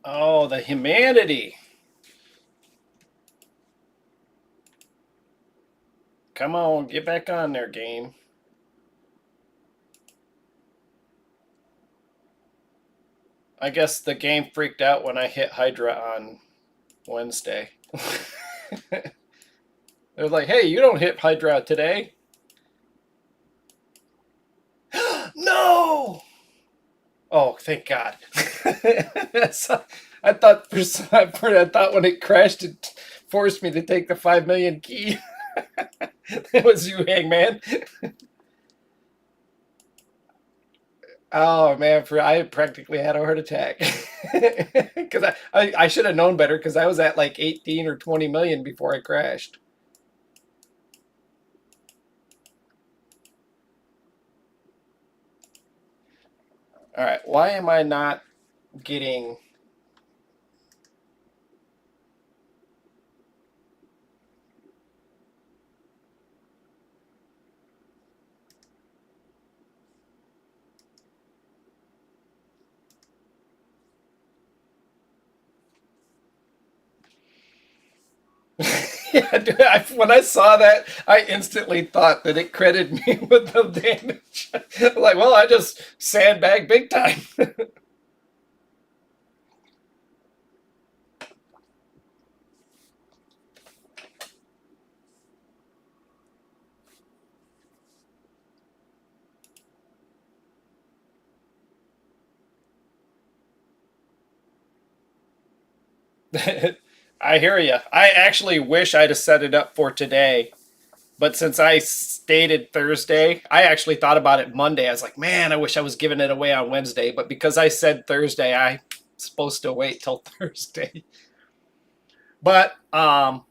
Oh, the humanity. Come on, get back on there, game. I guess the game freaked out when I hit Hydra on Wednesday. They're like, hey, you don't hit Hydra today. No! Oh, thank God. So, I thought I thought when it crashed, it forced me to take the 5 million key. It was you, Hangman. Oh man, I practically had a heart attack because I should have known better because I was at like 18 or 20 million before I crashed. All right, why am I not getting? Yeah, dude, when I saw that, I instantly thought that it credited me with the damage. Like, well, I just sandbagged big time. I hear you. I actually wish I'd have set it up for today. But since I stated Thursday, I actually thought about it Monday. I was like, man, I wish I was giving it away on Wednesday. But because I said Thursday, I'm supposed to wait till Thursday. But I'm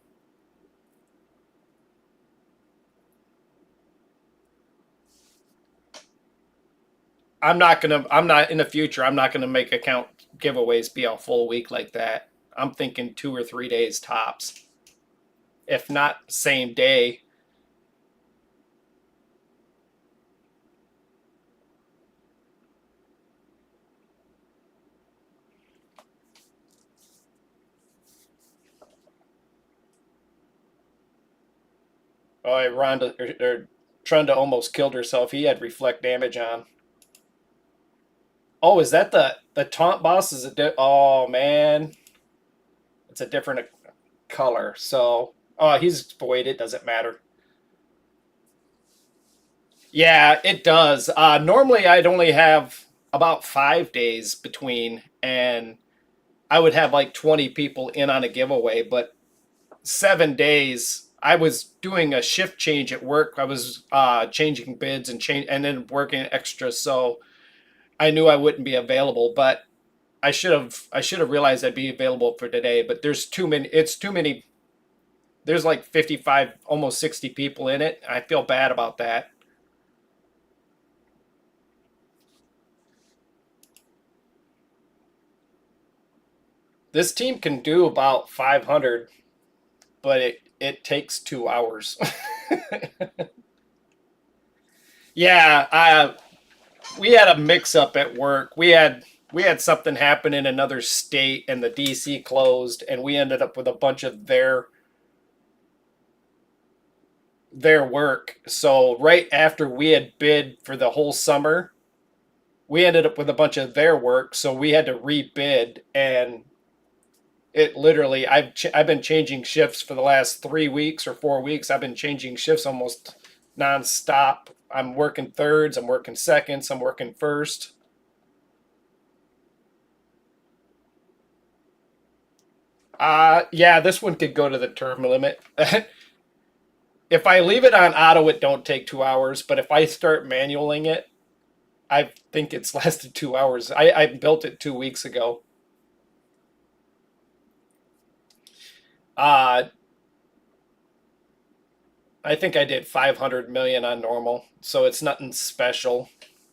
not in the future. I'm not gonna make account giveaways be a full week like that. I'm thinking 2 or 3 days tops, if not same day. Oh, Rhonda or Trunda almost killed herself. He had reflect damage on. Oh, is that the taunt boss? Oh man, it's a different color. So, oh, he's void. It doesn't matter. Yeah, it does. Normally, I'd only have about 5 days between, and I would have like 20 people in on a giveaway. But 7 days, I was doing a shift change at work. I was changing bids and then working extra, so I knew I wouldn't be available. But I should have realized I'd be available for today. But there's too many. It's too many. There's like 55, almost 60 people in it. I feel bad about that. This team can do about 500, but it takes 2 hours. Yeah, we had a mix up at work. We had something happen in another state, and the DC closed, and we ended up with a bunch of their work. So right after we had bid for the whole summer, we ended up with a bunch of their work. So we had to rebid, and it literally I've been changing shifts for the last 3 weeks or 4 weeks. I've been changing shifts almost nonstop. I'm working thirds, I'm working seconds, I'm working first. Yeah, this one could go to the term limit. If I leave it on auto, it don't take 2 hours. But if I start manualing it, I think it's lasted 2 hours. I built it 2 weeks ago. Uh, I think I did 500 million on normal, so it's nothing special.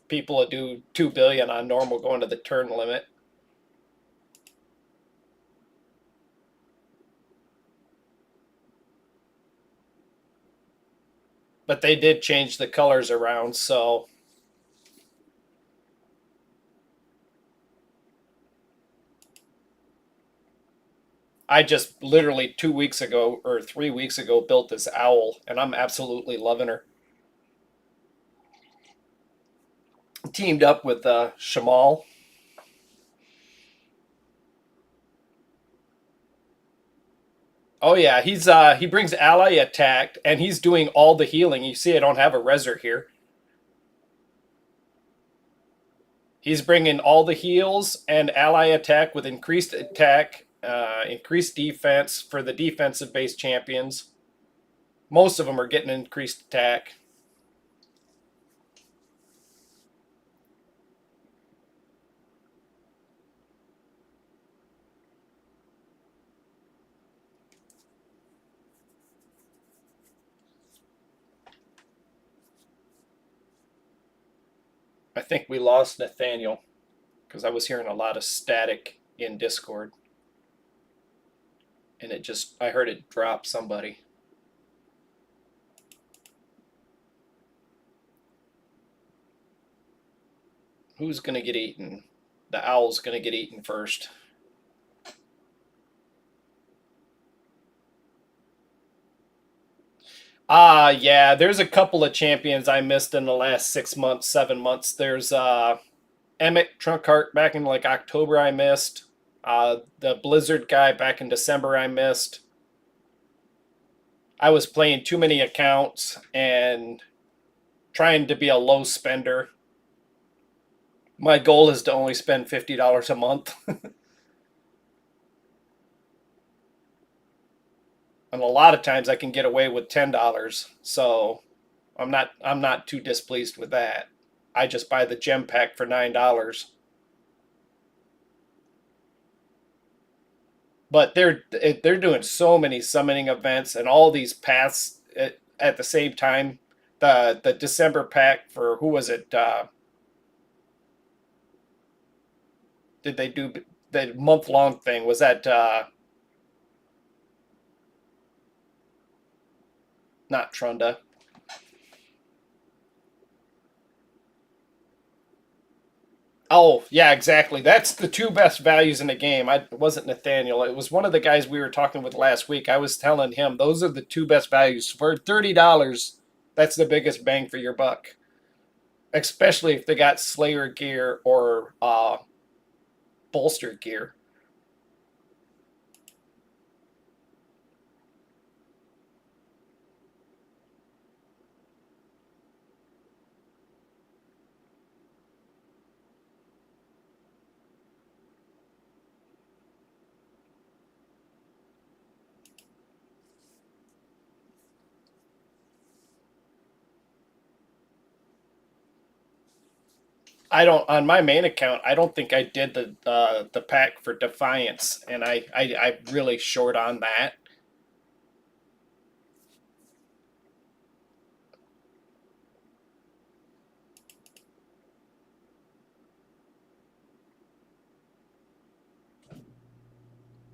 People that do 2 billion on normal going to the turn limit, but they did change the colors around. So I just literally 2 weeks ago or 3 weeks ago built this owl, and I'm absolutely loving her. Teamed up with Shamal. Oh yeah, he brings ally attack, and he's doing all the healing. You see, I don't have a reser here. He's bringing all the heals and ally attack with increased attack, increased defense for the defensive based champions. Most of them are getting increased attack. I think we lost Nathaniel because I was hearing a lot of static in Discord, and I heard it drop somebody. Who's gonna get eaten? The owl's gonna get eaten first. Yeah, there's a couple of champions I missed in the last 6 months, 7 months. There's Emmett Trunkheart back in like October I missed. The Blizzard guy back in December I missed. I was playing too many accounts and trying to be a low spender. My goal is to only spend $50 a month. And a lot of times I can get away with $10. So I'm not too displeased with that. I just buy the gem pack for $9. But they're doing so many summoning events and all these paths at the same time. The December pack for who was it? Did they do the month long thing? Was that not Trunda? Oh yeah, exactly. That's the two best values in the game. It wasn't Nathaniel. It was one of the guys we were talking with last week. I was telling him those are the two best values for $30. That's the biggest bang for your buck, especially if they got Slayer gear or bolster gear. I don't on my main account. I don't think I did the pack for Defiance, and I really short on that.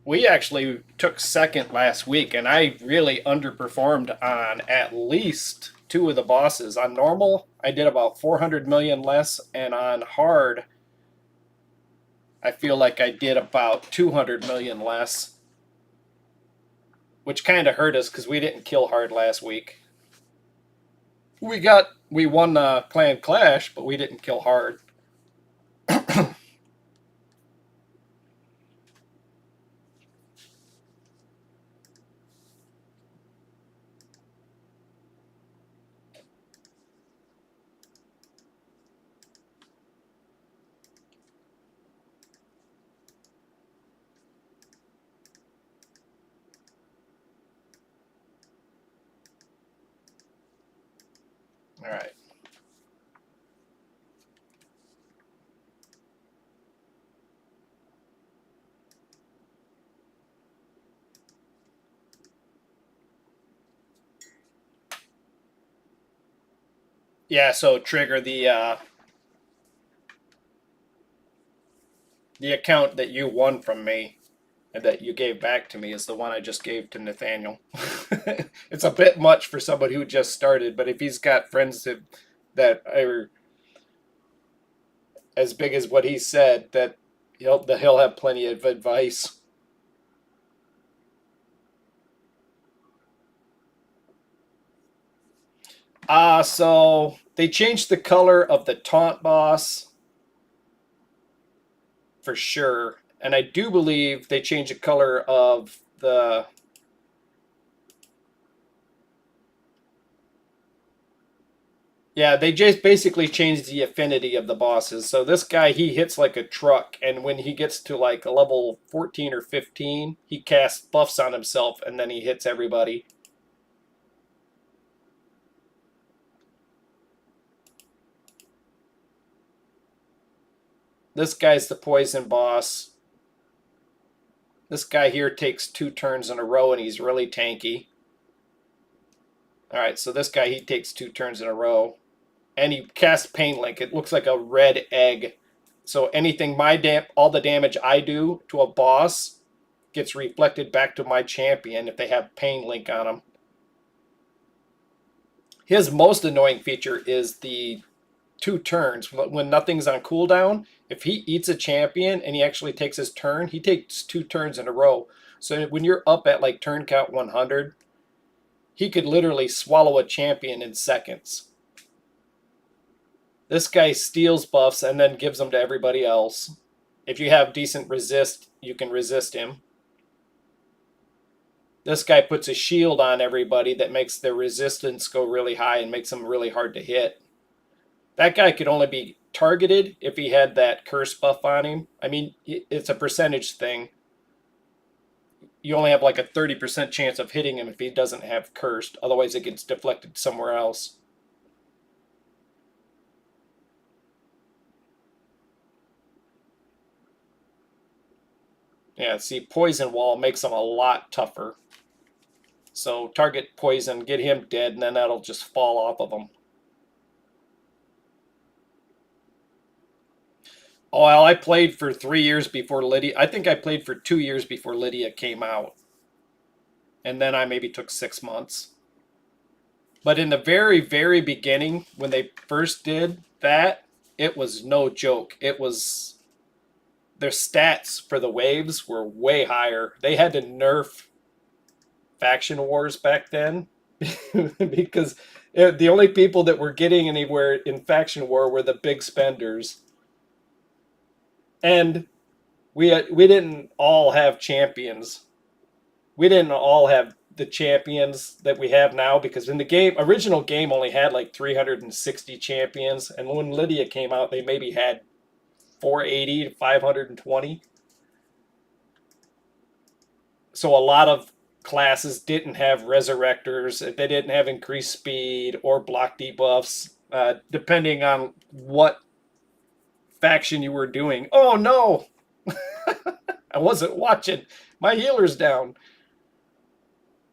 We actually took second last week, and I really underperformed on at least two of the bosses. On normal, I did about 400 million less, and on hard, I feel like I did about 200 million less, which kind of hurt us because we didn't kill hard last week. We won Clan Clash, but we didn't kill hard. All right. Yeah, so trigger the account that you won from me and that you gave back to me is the one I just gave to Nathaniel. It's a bit much for somebody who just started, but if he's got friends that are as big as what he said, that he'll have plenty of advice. So they changed the color of the taunt boss for sure. And I do believe they changed the color of the. Yeah, they just basically changed the affinity of the bosses. So this guy, he hits like a truck, and when he gets to like a level 14 or 15, he casts buffs on himself, and then he hits everybody. This guy's the poison boss. This guy here takes 2 turns in a row, and he's really tanky. All right, so this guy, he takes 2 turns in a row, and he casts Pain Link. It looks like a red egg. So anything all the damage I do to a boss gets reflected back to my champion if they have Pain Link on them. His most annoying feature is the 2 turns when nothing's on cooldown. If he eats a champion and he actually takes his turn, he takes 2 turns in a row. So when you're up at like turn count 100, he could literally swallow a champion in seconds. This guy steals buffs and then gives them to everybody else. If you have decent resist, you can resist him. This guy puts a shield on everybody that makes their resistance go really high and makes them really hard to hit. That guy could only be targeted if he had that curse buff on him. I mean, it's a percentage thing. You only have like a 30% chance of hitting him if he doesn't have cursed. Otherwise, it gets deflected somewhere else. Yeah, see, Poison Wall makes him a lot tougher. So target Poison, get him dead, and then that'll just fall off of him. Oh, well, I played for 3 years before Lydia. I think I played for 2 years before Lydia came out. And then I maybe took 6 months. But in the very, very beginning, when they first did that, it was no joke. It was their stats for the waves were way higher. They had to nerf faction wars back then because the only people that were getting anywhere in faction war were the big spenders. And we didn't all have champions. We didn't all have the champions that we have now because in the original game only had like 360 champions, and when Lydia came out, they maybe had 480 to 520. So a lot of classes didn't have resurrectors. They didn't have increased speed or block debuffs, depending on what faction you were doing. Oh no! I wasn't watching. My healer's down.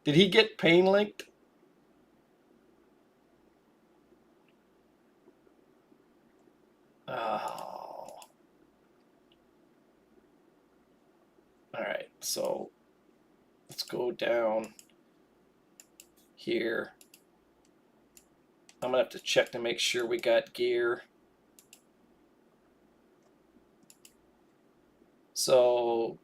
Did he get pain linked? Oh. Alright, so let's go down here. I'm going to have to check to make sure we got gear. So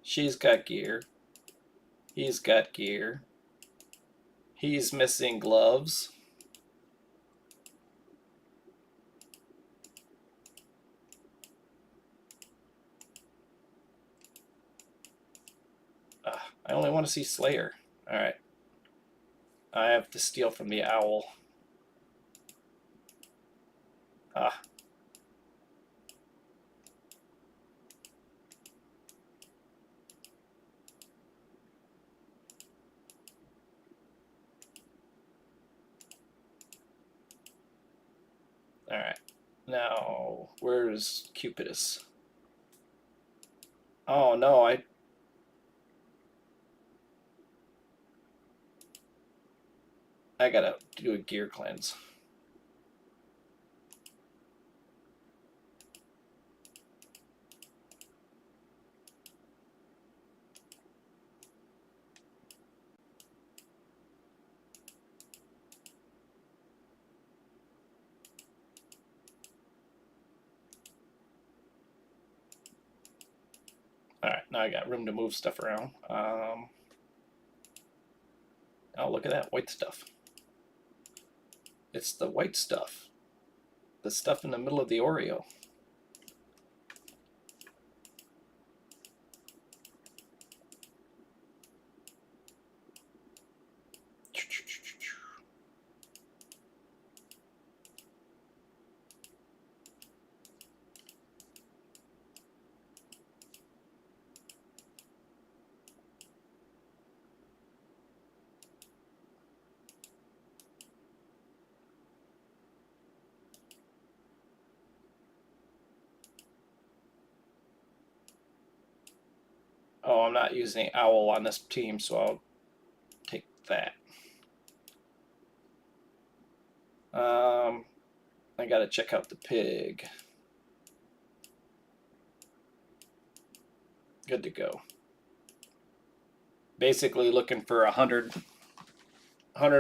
she's got gear. He's got gear. He's missing gloves. I only want to see Slayer. Alright. I have to steal from the owl. Ah. Alright. Now, where's Cupidus? Oh no, I gotta do a gear cleanse. now I got room to move stuff around. Oh, look at that white stuff. It's the white stuff. The stuff in the middle of the Oreo. Oh, I'm not using owl on this team, so I'll take that. I gotta check out the pig. Good to go. Basically looking for 100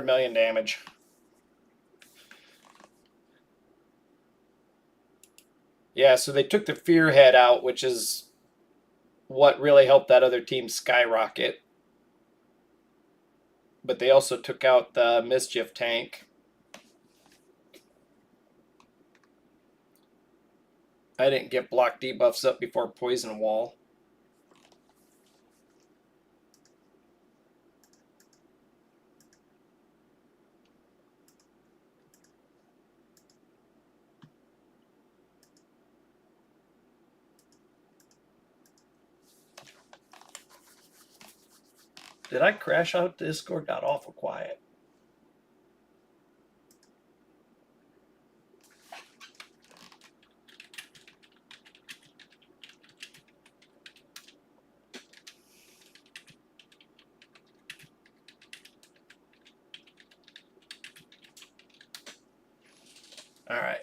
million damage. Yeah, so they took the fear head out, which is what really helped that other team skyrocket. But they also took out the mischief tank. I didn't get block debuffs up before poison wall. Did I crash out? Discord got awful quiet. All right.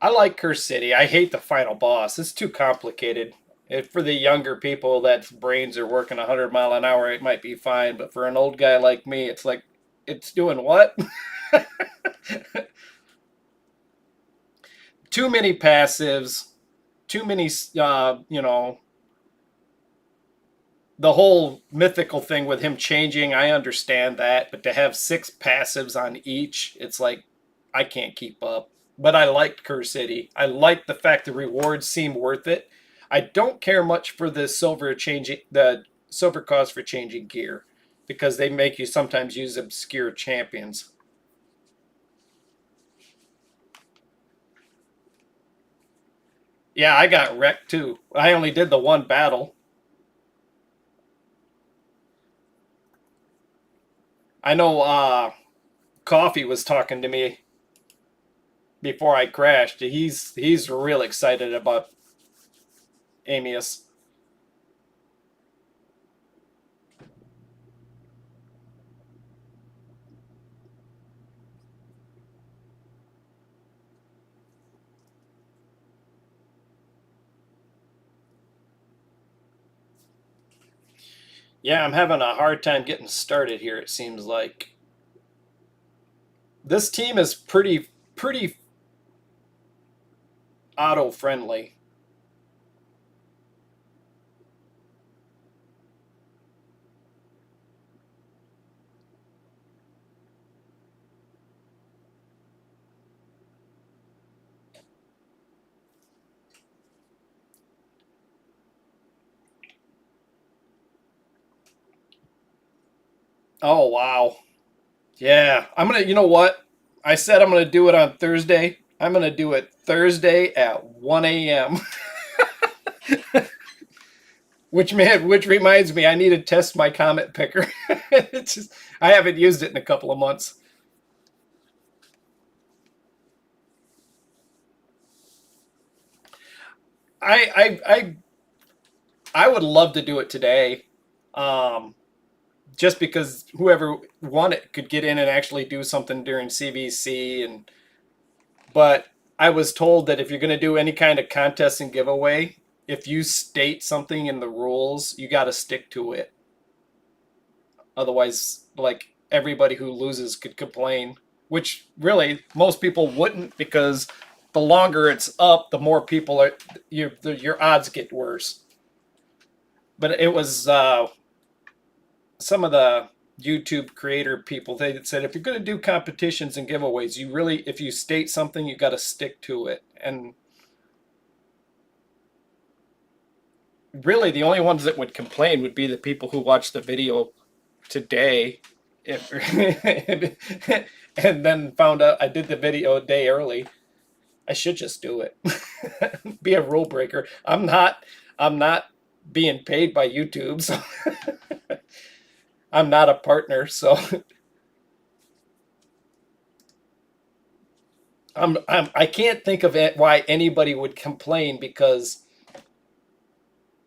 I like Curse City. I hate the final boss. It's too complicated. For the younger people that brains are working 100 mile an hour, it might be fine. But for an old guy like me, it's like, it's doing what? Too many passives. Too many, the whole mythical thing with him changing, I understand that. But to have 6 passives on each, it's like, I can't keep up. But I liked Curse City. I liked the fact the rewards seem worth it. I don't care much for the silver cost for changing gear, because they make you sometimes use obscure champions. Yeah, I got wrecked too. I only did the one battle. I know Coffee was talking to me before I crashed. He's real excited about Amius. Yeah, I'm having a hard time getting started here, it seems like. This team is pretty auto friendly. Oh wow. Yeah, I'm gonna. You know what? I said I'm gonna do it on Thursday. I'm gonna do it Thursday at 1 a.m. Which reminds me, I need to test my Comet Picker. It's just, I haven't used it in a couple of months. I I would love to do it today, um, just because whoever won it could get in and actually do something during CVC. But I was told that if you're going to do any kind of contest and giveaway, if you state something in the rules, you got to stick to it. Otherwise, like, everybody who loses could complain. which really most people wouldn't, because the longer it's up, the more people are, your odds get worse. But it was some of the YouTube creator people, they said if you're going to do competitions and giveaways, you really, if you state something, you got to stick to it. And really, the only ones that would complain would be the people who watched the video today, if, and then found out I did the video a day early. I should just do it. Be a rule breaker. I'm not. I'm not being paid by YouTube, so I'm not a partner. So I can't think of it why anybody would complain, because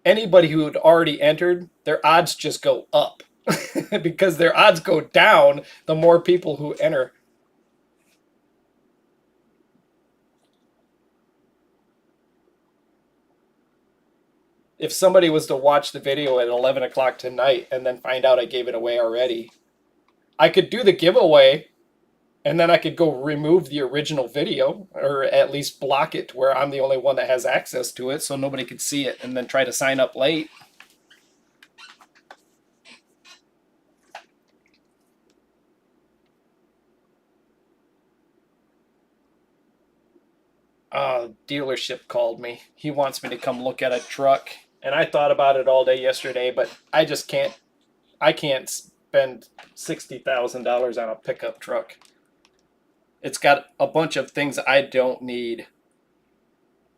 anybody who had already entered, their odds just go up. Because their odds go down the more people who enter. If somebody was to watch the video at 11 o'clock tonight and then find out I gave it away already, I could do the giveaway and then I could go remove the original video, or at least block it to where I'm the only one that has access to it so nobody could see it, and then try to sign up late. Dealership called me. He wants me to come look at a truck, and I thought about it all day yesterday, but I just can't. I can't spend $60,000 on a pickup truck. It's got a bunch of things I don't need.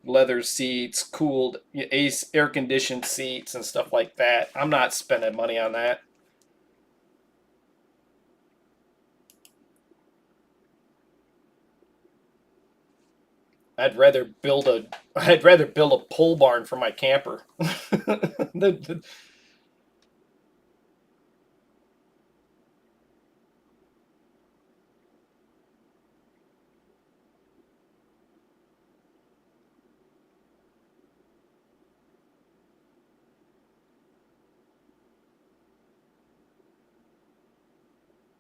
Leather seats, cooled, air conditioned seats, and stuff like that. I'm not spending money on that. I'd rather build a pole barn for my camper.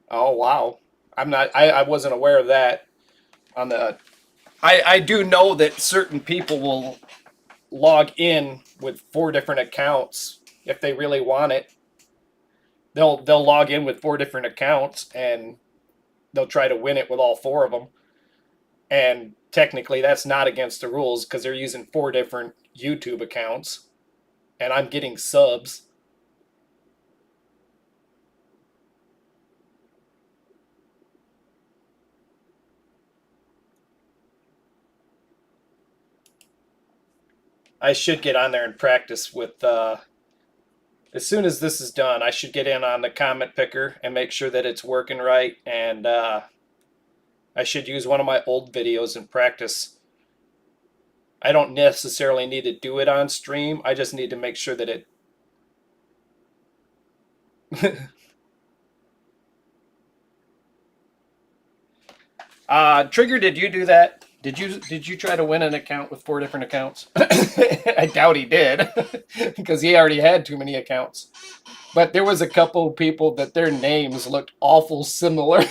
Oh wow. I wasn't aware of that. On the I do know that certain people will log in with 4 different accounts if they really want it. They'll log in with 4 different accounts, and they'll try to win it with all 4 of them. And technically that's not against the rules because they're using 4 different YouTube accounts, and I'm getting subs. I should get on there and practice with as soon as this is done, I should get in on the comment picker and make sure that it's working right, and I should use one of my old videos and practice. I don't necessarily need to do it on stream. I just need to make sure that it Trigger, did you do that? Did you try to win an account with 4 different accounts? I doubt he did, because he already had too many accounts. But there was a couple of people that their names looked awful similar.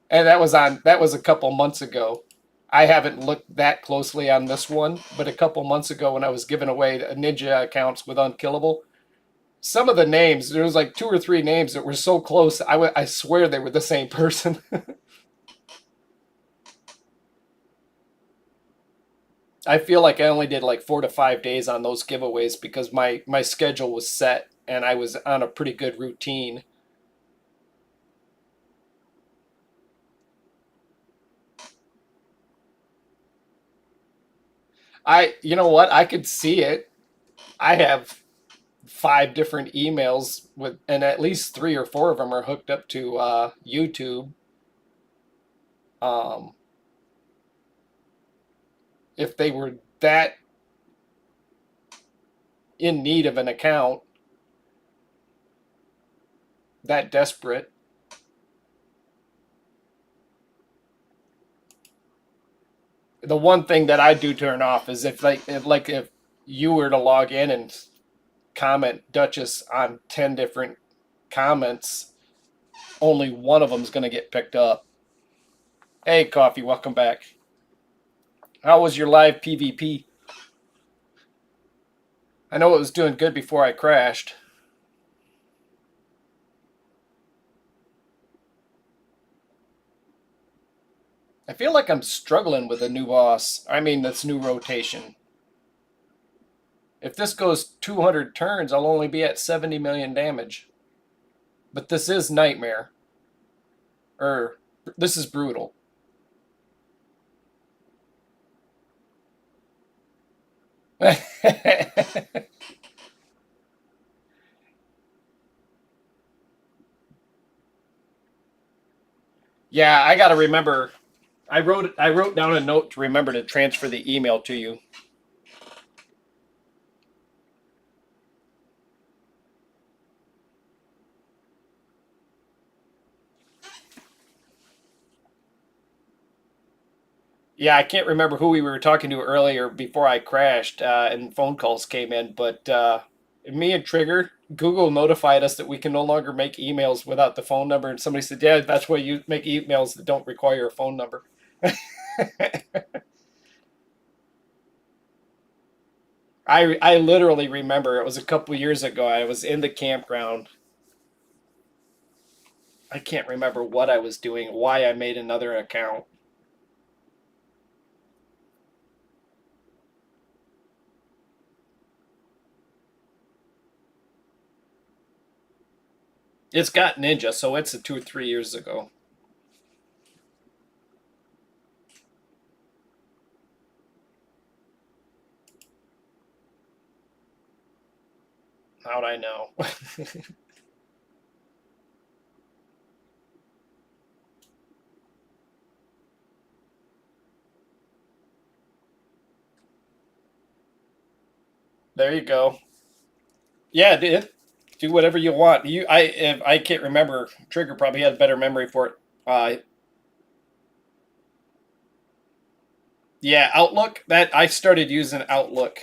And that was a couple months ago. I haven't looked that closely on this one, but a couple months ago when I was giving away ninja accounts with Unkillable, some of the names, there was like 2 or 3 names that were so close, I swear they were the same person. I feel like I only did like 4 to 5 days on those giveaways because my schedule was set and I was on a pretty good routine. You know what? I could see it. I have 5 different emails with, and at least 3 or 4 of them are hooked up to YouTube. Um, if they were that in need of an account, that desperate. The one thing that I do turn off is if you were to log in and comment Duchess on 10 different comments, only one of them's going to get picked up. Hey, Coffee, welcome back. How was your live PvP? I know it was doing good before I crashed. I feel like I'm struggling with a new boss. I mean, this new rotation. If this goes 200 turns, I'll only be at 70 million damage. But this is Nightmare. This is brutal. Yeah, I got to remember. I wrote down a note to remember to transfer the email to you. Yeah, I can't remember who we were talking to earlier before I crashed and phone calls came in, but me and Trigger, Google notified us that we can no longer make emails without the phone number, and somebody said, "Yeah, that's why you make emails that don't require a phone number." I literally remember it was a couple years ago. I was in the campground. I can't remember what I was doing, why I made another account. It's got Ninja, so it's a 2 or 3 years ago. How'd I know? There you go. Yeah, do whatever you want. If I can't remember. Trigger probably had a better memory for it. Yeah, Outlook. That I started using Outlook.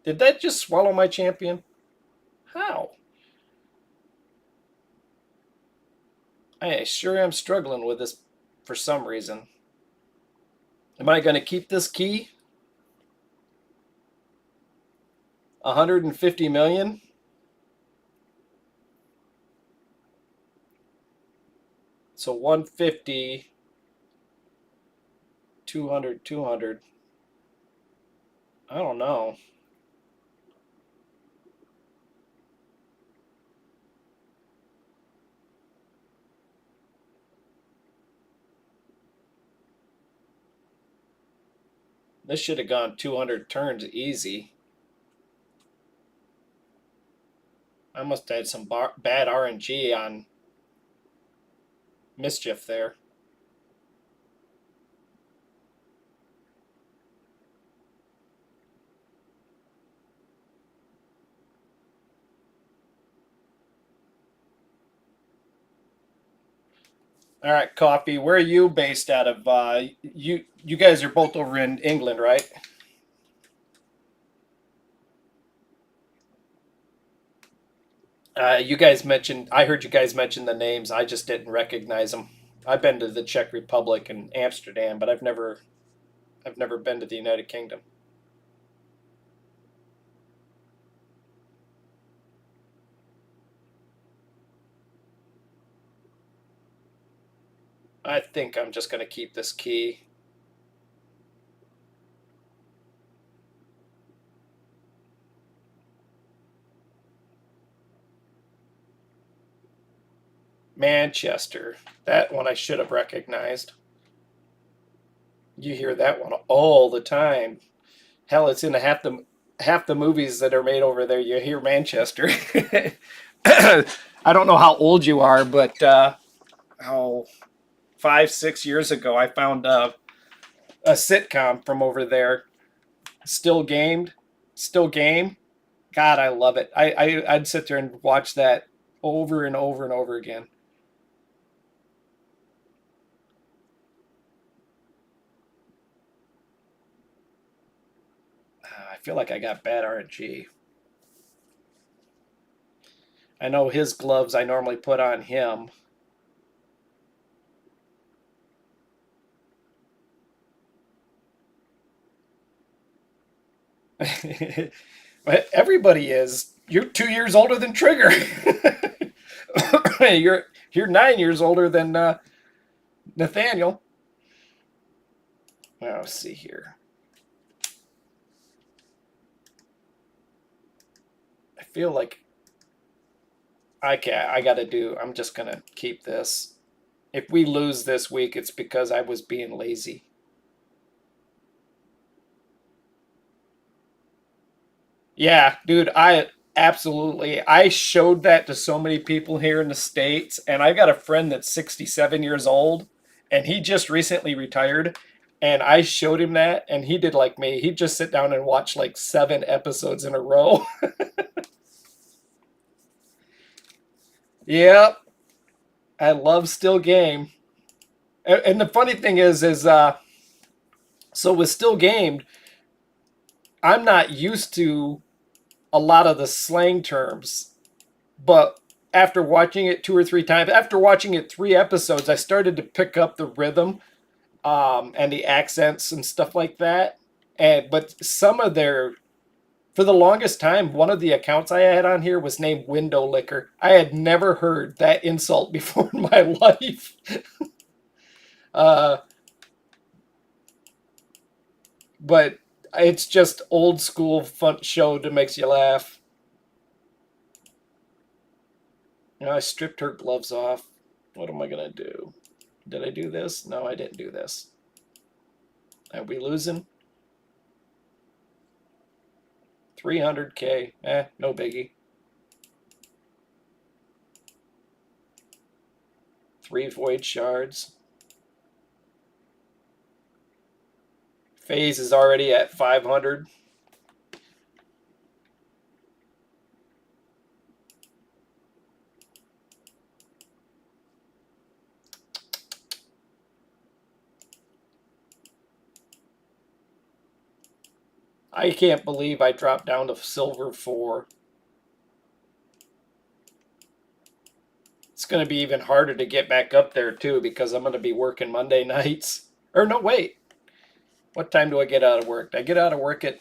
Did that just swallow my champion? How? I sure am struggling with this for some reason. Am I going to keep this key? 150 million? So 150, 200, 200. I don't know. This should have gone 200 turns easy. I must have had some bad RNG on Mischief there. All right, Coffee. Where are you based out of? You guys are both over in England, right? You guys mentioned. I heard you guys mention the names. I just didn't recognize them. I've been to the Czech Republic and Amsterdam, but I've never been to the United Kingdom. I think I'm just gonna keep this key. Manchester. That one I should have recognized. You hear that one all the time. Hell, it's in half the movies that are made over there. You hear Manchester. I don't know how old you are, but how 5, 6 years ago, I found a sitcom from over there. Still gamed, still game. God, I love it. I'd sit there and watch that over and over and over again. I feel like I got bad RNG. I know his gloves I normally put on him. But everybody is. You're 2 years older than Trigger. You're 9 years older than Nathaniel. Well, let's see here. I feel like I can't. I got to do. I'm just gonna keep this. If we lose this week, it's because I was being lazy. Yeah, dude, I absolutely. I showed that to so many people here in the States, and I got a friend that's 67 years old, and he just recently retired, and I showed him that, and he did like me. He'd just sit down and watch like 7 episodes in a row. Yep, I love Still Game. And the funny thing is so with Still Game, I'm not used to a lot of the slang terms. But after watching it 2 or 3 times, after watching it 3 episodes, I started to pick up the rhythm and the accents and stuff like that. And but some of their for the longest time, one of the accounts I had on here was named Window Licker. I had never heard that insult before in my life. Uh, but it's just old school fun show that makes you laugh. You know, I stripped her gloves off. What am I gonna do? Did I do this? No, I didn't do this. Are we losing? 300K. No biggie. 3 void shards. Phase is already at 500. I can't believe I dropped down to silver 4. It's going to be even harder to get back up there too because I'm going to be working Monday nights. Or no, wait. What time do I get out of work? I get out of work at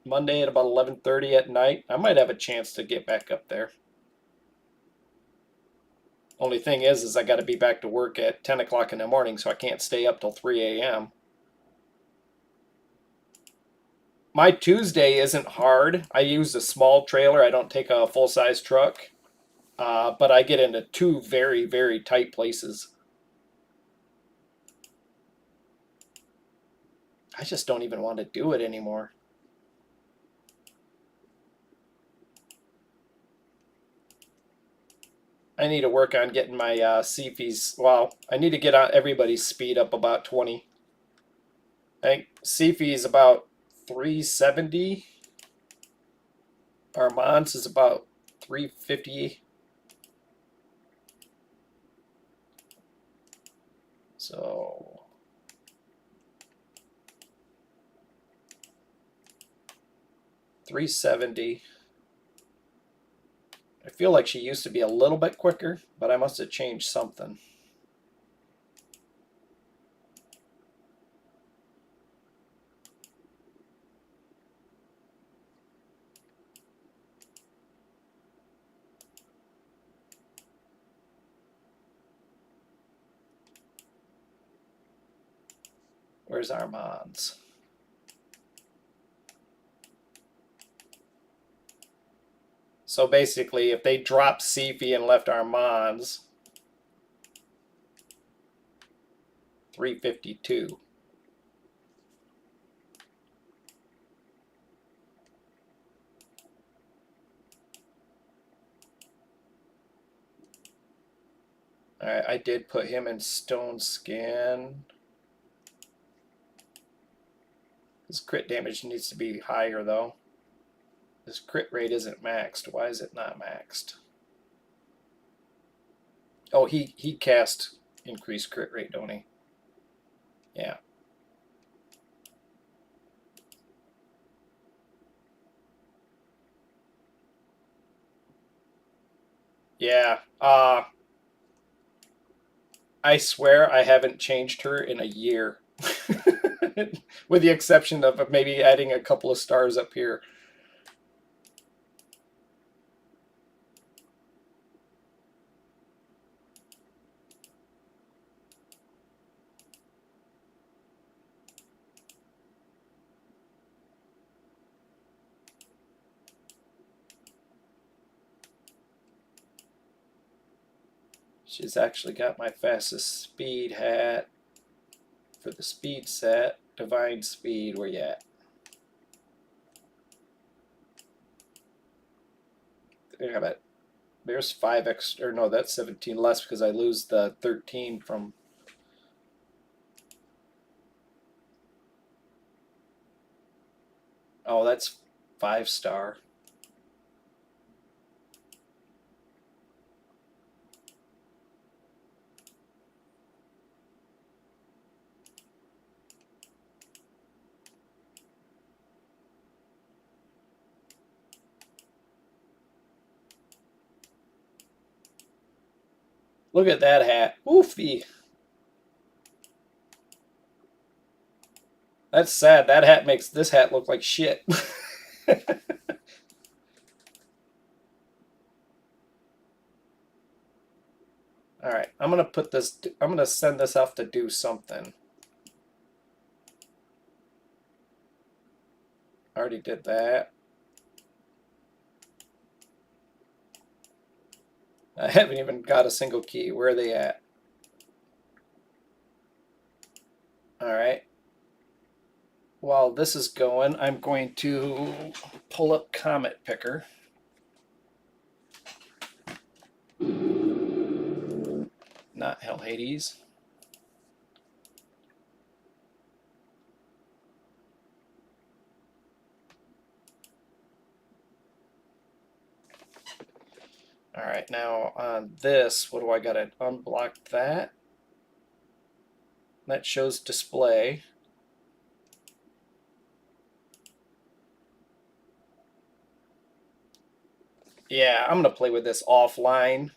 Monday at about 11:30 at night. I might have a chance to get back up there. Only thing is I got to be back to work at 10 o'clock in the morning, so I can't stay up till 3 a.m. My Tuesday isn't hard. I use a small trailer. I don't take a full-size truck. But I get into 2 very, very tight places. I just don't even want to do it anymore. I need to work on getting my CFEs. Well, I need to get on everybody's speed up about 20. I think CFE is about 370. Armand's is about 350. So 370. I feel like she used to be a little bit quicker, but I must have changed something. Where's Armand's? So basically, if they dropped Sefi and left Armand's, 352. Alright, I did put him in Stone Skin. His crit damage needs to be higher, though. His crit rate isn't maxed. Why is it not maxed? Oh, he cast increased crit rate, don't he? Yeah. Yeah. I swear I haven't changed her in a year. With the exception of maybe adding a couple of stars up here. She's actually got my fastest speed hat for the speed set. Divine speed, where you at? Damn it. There's 5 extra, or no, that's 17 less because I lose the 13 from. Oh, that's 5-star. Look at that hat. Oofy. That's sad. That hat makes this hat look like shit. All right, I'm gonna put this. I'm gonna send this off to do something. I already did that. I haven't even got a single key. Where are they at? All right. While this is going, I'm going to pull up Comet Picker. Not Hell Hades. All right, now on this, what do I got to unblock that? That shows display. Yeah, I'm going to play with this offline,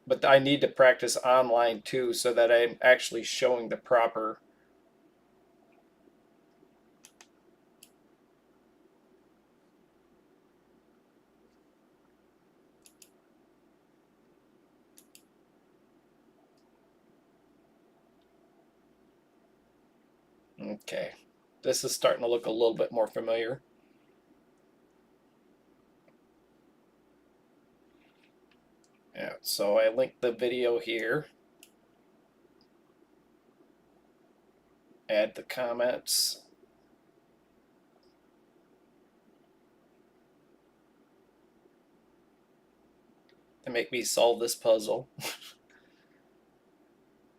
but I need to practice online too so that I'm actually showing the proper. Okay, this is starting to look a little bit more familiar. Yeah, so I linked the video here. Add the comments. To make me solve this puzzle.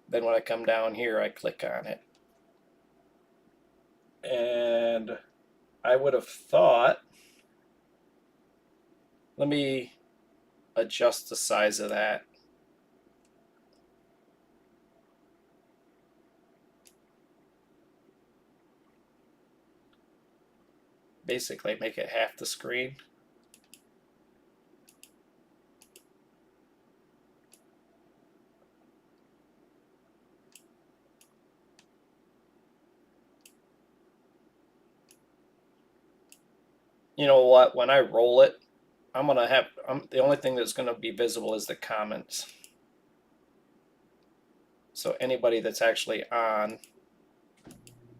Then when I come down here, I click on it. And I would have thought, let me adjust the size of that. Basically make it half the screen. You know what? When I roll it, I'm gonna have the only thing that's gonna be visible is the comments. So anybody that's actually on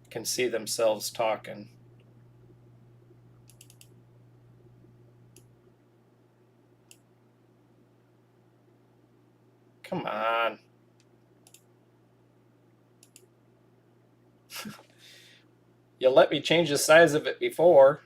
can see themselves talking. Come on. You let me change the size of it before.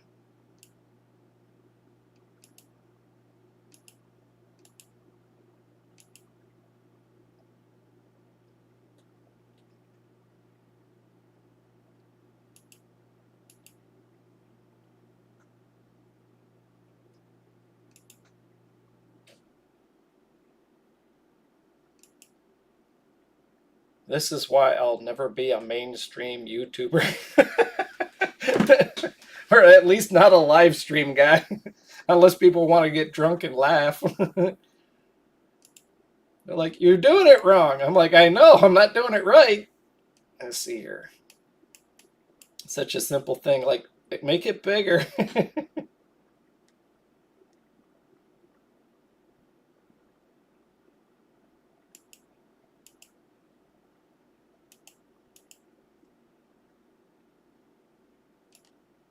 This is why I'll never be a mainstream YouTuber. Or at least not a live stream guy. Unless people want to get drunk and laugh. They're like, you're doing it wrong. I'm like, I know, I'm not doing it right. Let's see here. Such a simple thing, like make it bigger.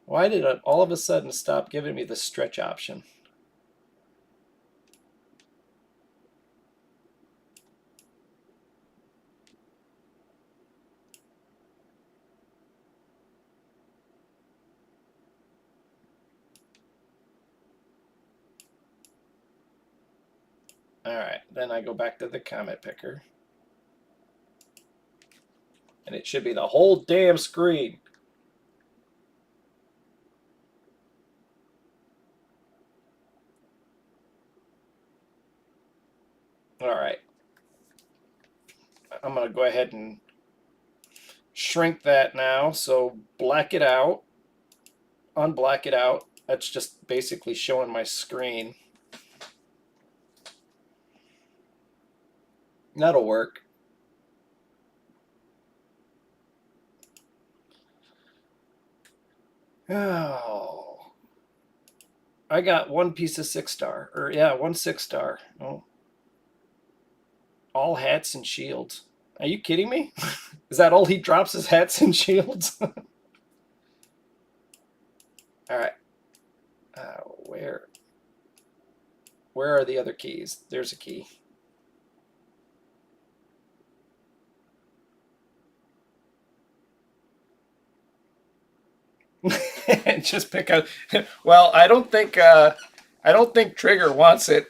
Why did it all of a sudden stop giving me the stretch option? All right, then I go back to the comment picker. And it should be the whole damn screen. All right. I'm going to go ahead and shrink that now. So black it out, unblack it out. That's just basically showing my screen. That'll work. Oh, I got one piece of 6-star, or yeah, 1 6-star. Oh, all hats and shields. Are you kidding me? Is that all he drops is hats and shields? All right. Where are the other keys? There's a key. Just pick up. Well, I don't think Trigger wants it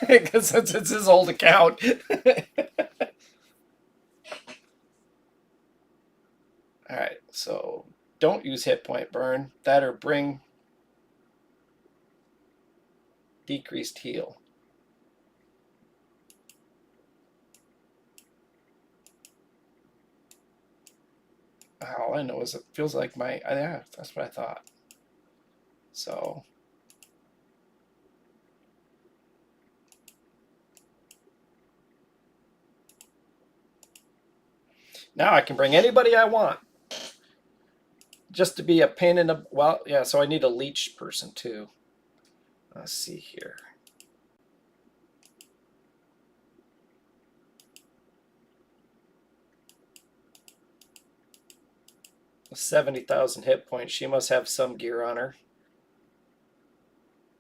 because it's his old account. All right, so don't use hit point burn. That or bring decreased heal. All I know is it feels like my, yeah, that's what I thought. So now I can bring anybody I want. Just to be a pain in the, well, yeah, so I need a leech person too. Let's see here. With 70,000 hit points, she must have some gear on her.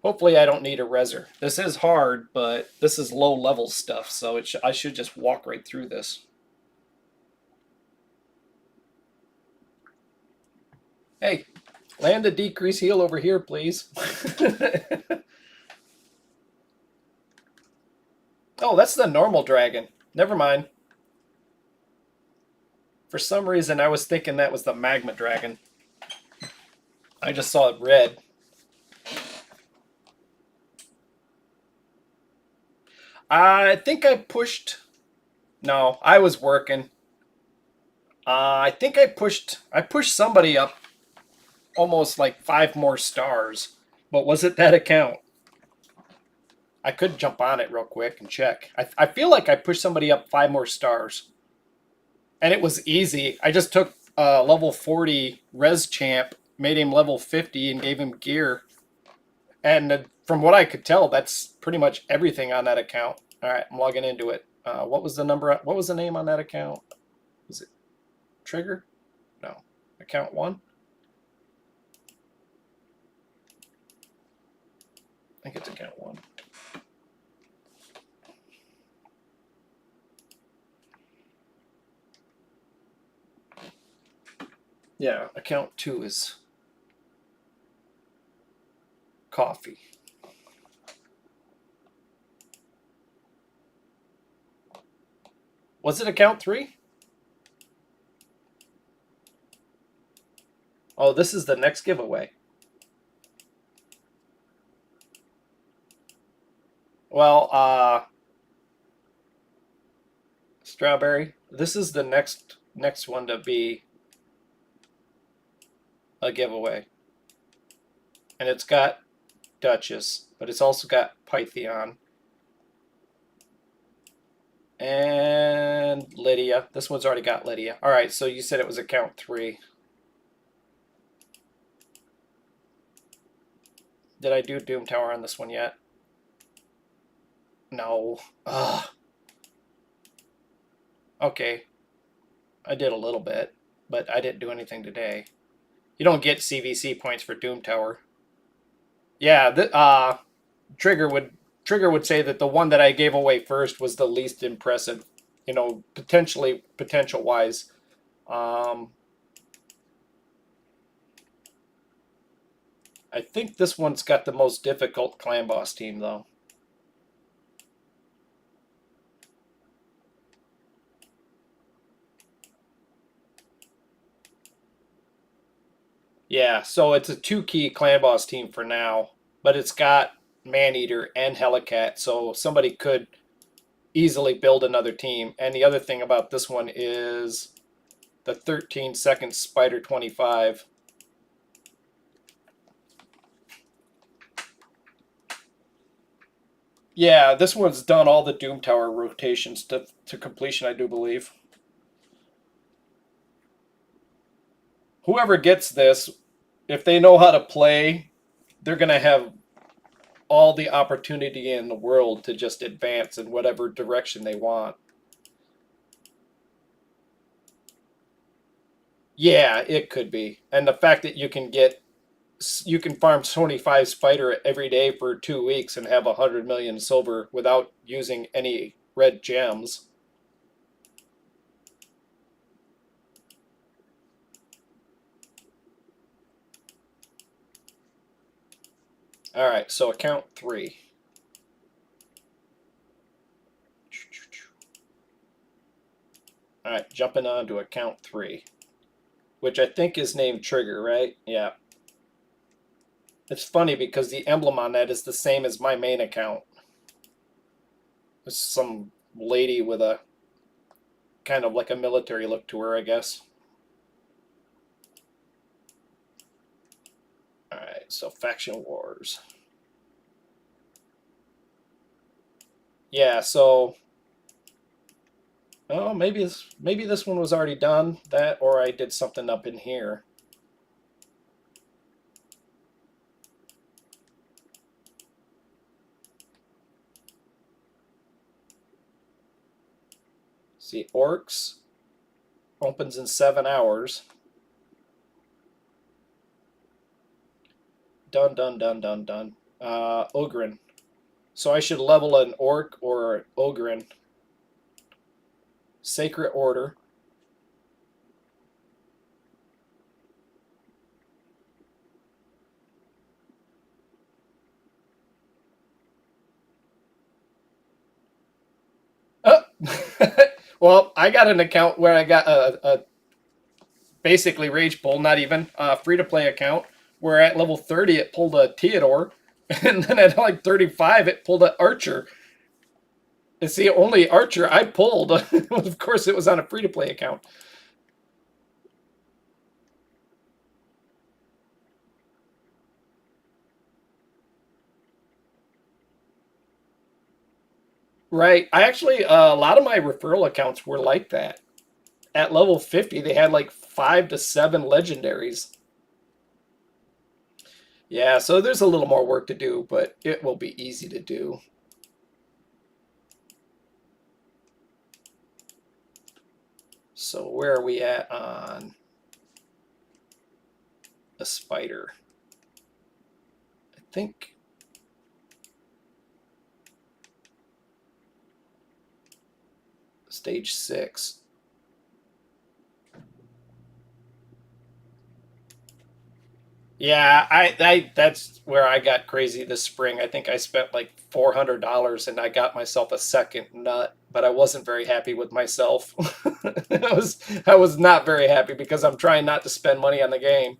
Hopefully I don't need a reser. This is hard, but this is low level stuff, so I should just walk right through this. Hey, land a decrease heal over here, please. Oh, that's the normal dragon. Never mind. For some reason, I was thinking that was the magma dragon. I just saw it red. I think I pushed. No, I was working. I think I pushed somebody up almost like 5 more stars. But was it that account? I could jump on it real quick and check. I feel like I pushed somebody up 5 more stars. And it was easy. I just took level 40 res champ, made him level 50 and gave him gear. And from what I could tell, that's pretty much everything on that account. All right, I'm logging into it. What was the number? What was the name on that account? Was it Trigger? No. Account 1? I think it's account 1. Yeah, account 2 is coffee. Was it account 3? Oh, this is the next giveaway. Well, Strawberry, this is the next one to be a giveaway. And it's got Duchess, but it's also got Pythion. And Lydia. This one's already got Lydia. All right, so you said it was account 3. Did I do Doom Tower on this one yet? No. Ugh. Okay, I did a little bit, but I didn't do anything today. You don't get CVC points for Doom Tower. Yeah, Trigger would say that the one that I gave away first was the least impressive, potential wise. Um, I think this one's got the most difficult clan boss team though. Yeah, so it's a 2-key clan boss team for now, but it's got Maneater and Helicat, so somebody could easily build another team. And the other thing about this one is the 13-second Spider 25. Yeah, this one's done all the Doom Tower rotations to completion, I do believe. Whoever gets this, if they know how to play, they're going to have all the opportunity in the world to just advance in whatever direction they want. Yeah, it could be. And the fact that you can farm 25 spider every day for 2 weeks and have 100 million silver without using any red gems. All right, so account 3. All right, jumping on to account 3, which I think is named Trigger, right? Yeah. It's funny because the emblem on that is the same as my main account. It's some lady with a kind of like a military look to her, I guess. All right, so faction wars. Yeah, so oh, maybe this one was already done, that, or I did something up in here. See, Orcs opens in 7 hours. Done, done, done, done, done. Ogryn. So I should level an Orc or Ogryn. Sacred Order. Oh. Well, I got an account where I got a basically Rage Pull, not even a free-to-play account, where at level 30 it pulled a Theodore, and then at like 35 it pulled an Archer. It's the only Archer I pulled. Of course, it was on a free-to-play account. Right. I actually, a lot of my referral accounts were like that. At level 50, they had like 5 to 7 legendaries. Yeah, so there's a little more work to do, but it will be easy to do. So where are we at on a spider? I think stage 6. Yeah, I that's where I got crazy this spring. I think I spent like $400 and I got myself a second nut, but I wasn't very happy with myself. I was not very happy because I'm trying not to spend money on the game.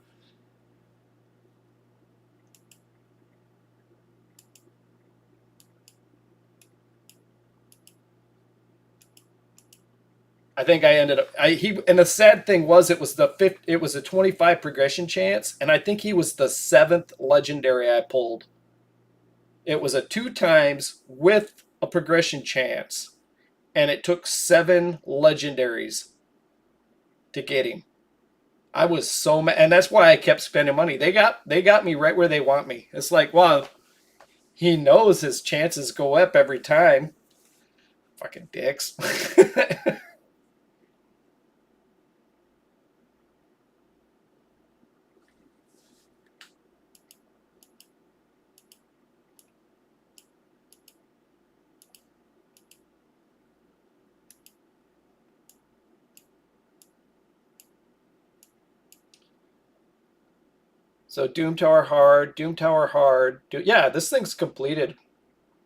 I think I ended up and the sad thing was it was a 25 progression chance, and I think he was the 7th legendary I pulled. It was a 2 times with a progression chance, and it took 7 legendaries to get him. I was so mad, and that's why I kept spending money. They got me right where they want me. It's like, well, he knows his chances go up every time. Fucking dicks. So Doom Tower hard, Doom Tower hard. Yeah, this thing's completed.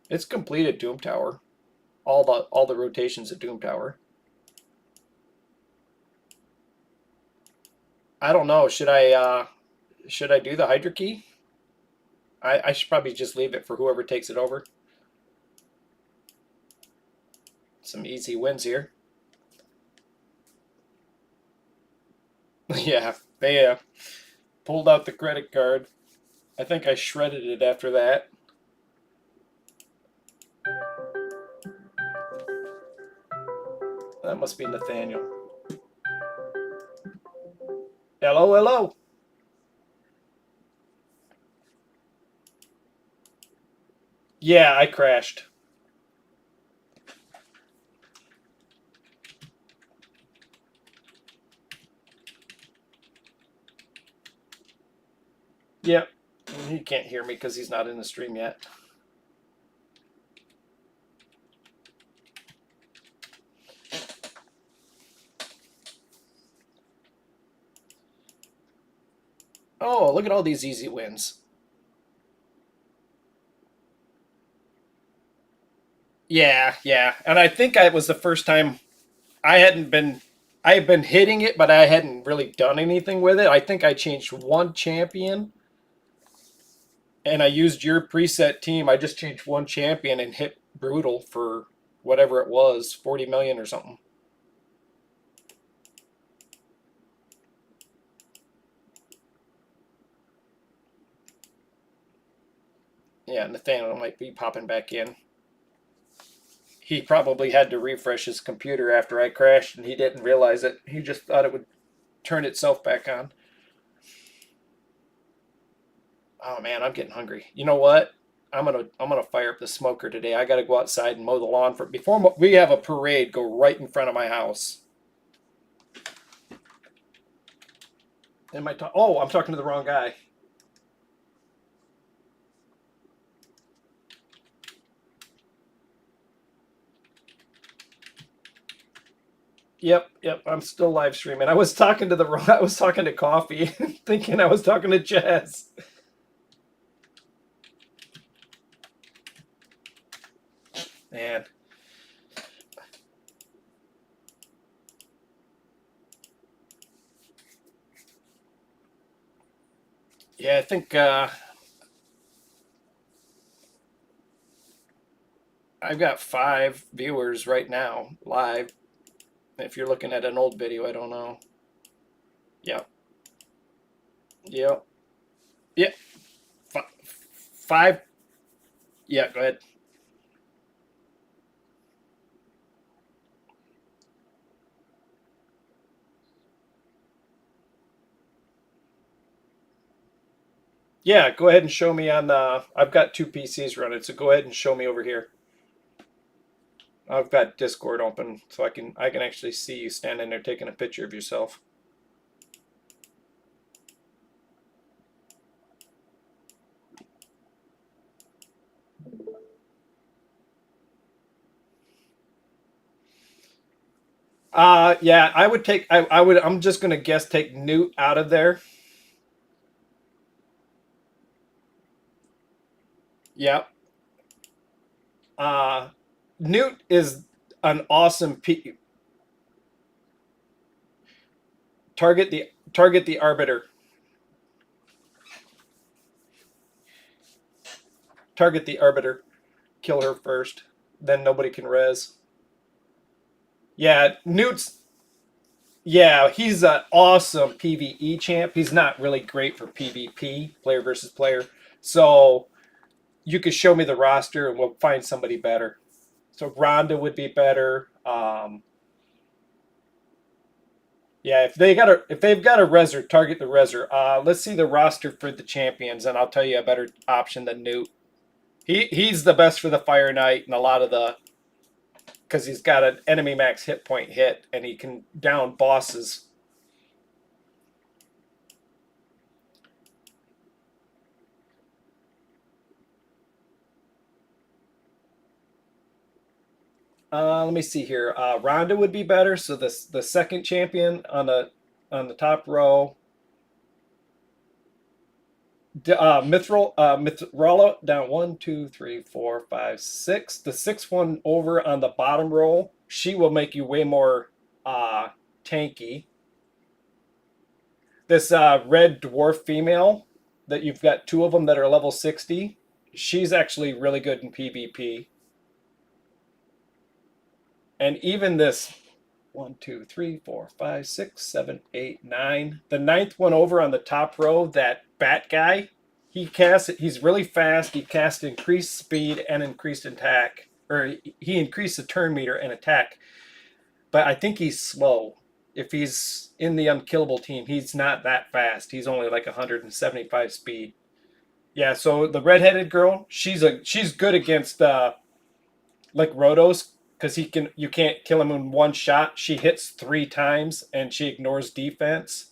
It's completed Doom Tower. All the rotations of Doom Tower. I don't know. Should I do the Hydra key? I should probably just leave it for whoever takes it over. Some easy wins here. Yeah, they pulled out the credit card. I think I shredded it after that. That must be Nathaniel. Hello, hello. Yeah, I crashed. Yep. He can't hear me because he's not in the stream yet. Oh, look at all these easy wins. Yeah, yeah. And I think it was the first time I hadn't been I had been hitting it, but I hadn't really done anything with it. I think I changed one champion and I used your preset team. I just changed one champion and hit brutal for whatever it was, 40 million or something. Yeah, Nathaniel might be popping back in. He probably had to refresh his computer after I crashed and he didn't realize it. He just thought it would turn itself back on. Oh man, I'm getting hungry. You know what? I'm gonna fire up the smoker today. I gotta go outside and mow the lawn for before we have a parade go right in front of my house. Am I? Oh, I'm talking to the wrong guy. Yep, yep. I'm still live streaming. I was talking to the wrong. I was talking to Coffee, thinking I was talking to Jazz. Man, yeah. I think I've got 5 viewers right now live. If you're looking at an old video, I don't know. Yep, yep, yep. Five. Yeah, go ahead. Yeah, go ahead and show me on the. I've got 2 PCs running, so go ahead and show me over here. I've got Discord open, so I can actually see you standing there taking a picture of yourself. Yeah, I would take. I would. I'm just gonna guess take Newt out of there. Yep. Uh, Newt is an awesome target the arbiter. Target the arbiter. Kill her first. Then nobody can res. Yeah, Newt's. Yeah, he's an awesome PVE champ. He's not really great for PvP, player versus player. So you could show me the roster and we'll find somebody better. So Rhonda would be better. Um, yeah, if they've got a Reser, target the Reser. Let's see the roster for the champions, and I'll tell you a better option than Newt. He's the best for the Fire Knight and a lot of the because he's got an enemy max hit point hit and he can down bosses. Let me see here. Ronda would be better. So the second champion on the top row. Mithrala down 1, 2, 3, 4, 5, 6. The sixth one over on the bottom row. She will make you way more tanky. This red dwarf female that you've got two of them that are level 60. She's actually really good in PvP. And even this 1, 2, 3, 4, 5, 6, 7, 8, 9. The ninth one over on the top row, that bat guy, he's really fast. He casts increased speed and increased attack. Or he increased the turn meter and attack. But I think he's slow. If he's in the unkillable team, he's not that fast. He's only like 175 speed. Yeah, so the redheaded girl, she's good against like Rotos because you can't kill him in one shot. She hits 3 times and she ignores defense.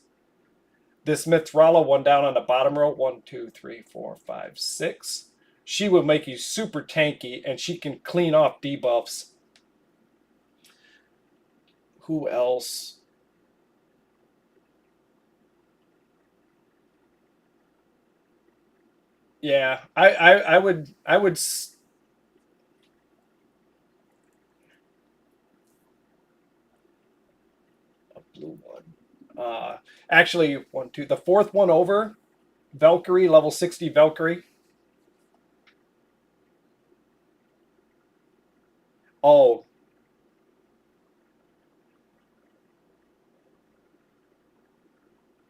This Mithrala one down on the bottom row, 1, 2, 3, 4, 5, 6. She will make you super tanky and she can clean off debuffs. Who else? Yeah, I would a blue one. Actually, one, two. The fourth one over, Valkyrie, level 60 Valkyrie. Oh,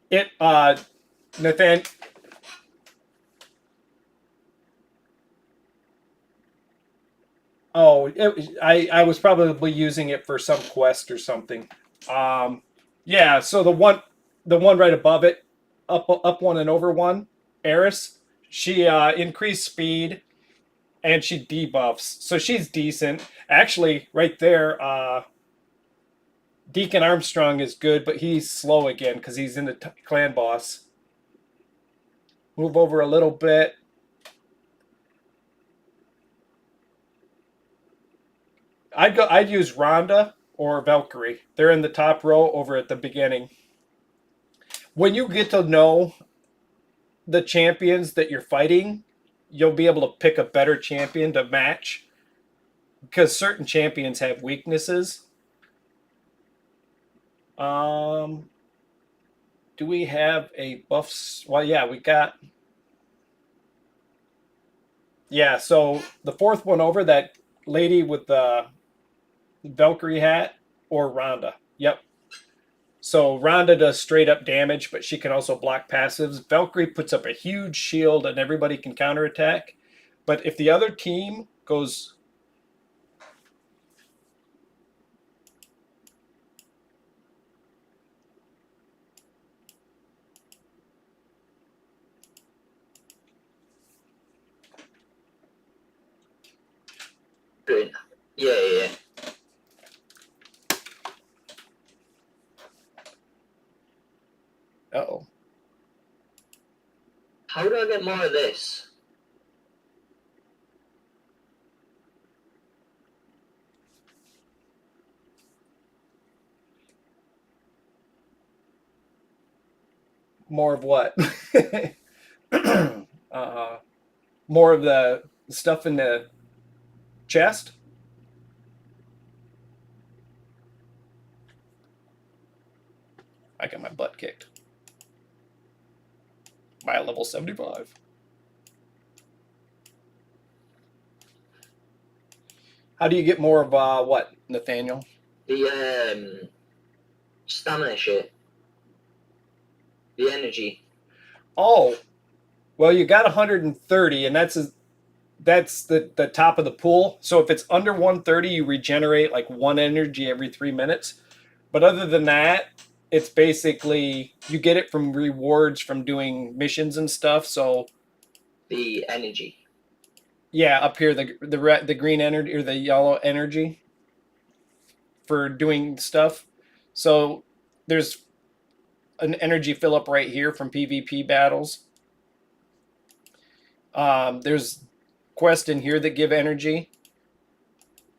it Nathan. Oh, I was probably using it for some quest or something. Um, yeah. So the one right above it, up one and over one, Eris. She increased speed and she debuffs, so she's decent. Actually, right there, Deacon Armstrong is good, but he's slow again because he's in the clan boss. Move over a little bit. I'd use Rhonda or Valkyrie. They're in the top row over at the beginning. When you get to know the champions that you're fighting, you'll be able to pick a better champion to match because certain champions have weaknesses. Um, do we have a buffs? Well, yeah, we got. Yeah, so the fourth one over, that lady with the Valkyrie hat or Rhonda. Yep. So Rhonda does straight up damage, but she can also block passives. Valkyrie puts up a huge shield and everybody can counterattack. But if the other team goes. Good. Yeah. Uh-oh. How do I get more of this? More of what? More of the stuff in the chest? I got my butt kicked by a level 75. How do you get more of what, Nathaniel? The stamina shit. The energy. Oh, well, you got 130, and that's the top of the pool. So if it's under 130, you regenerate like 1 energy every 3 minutes. But other than that, it's basically you get it from rewards from doing missions and stuff. So The energy. yeah, up here the green energy or the yellow energy for doing stuff. So there's an energy fill up right here from PvP battles. There's quests in here that give energy.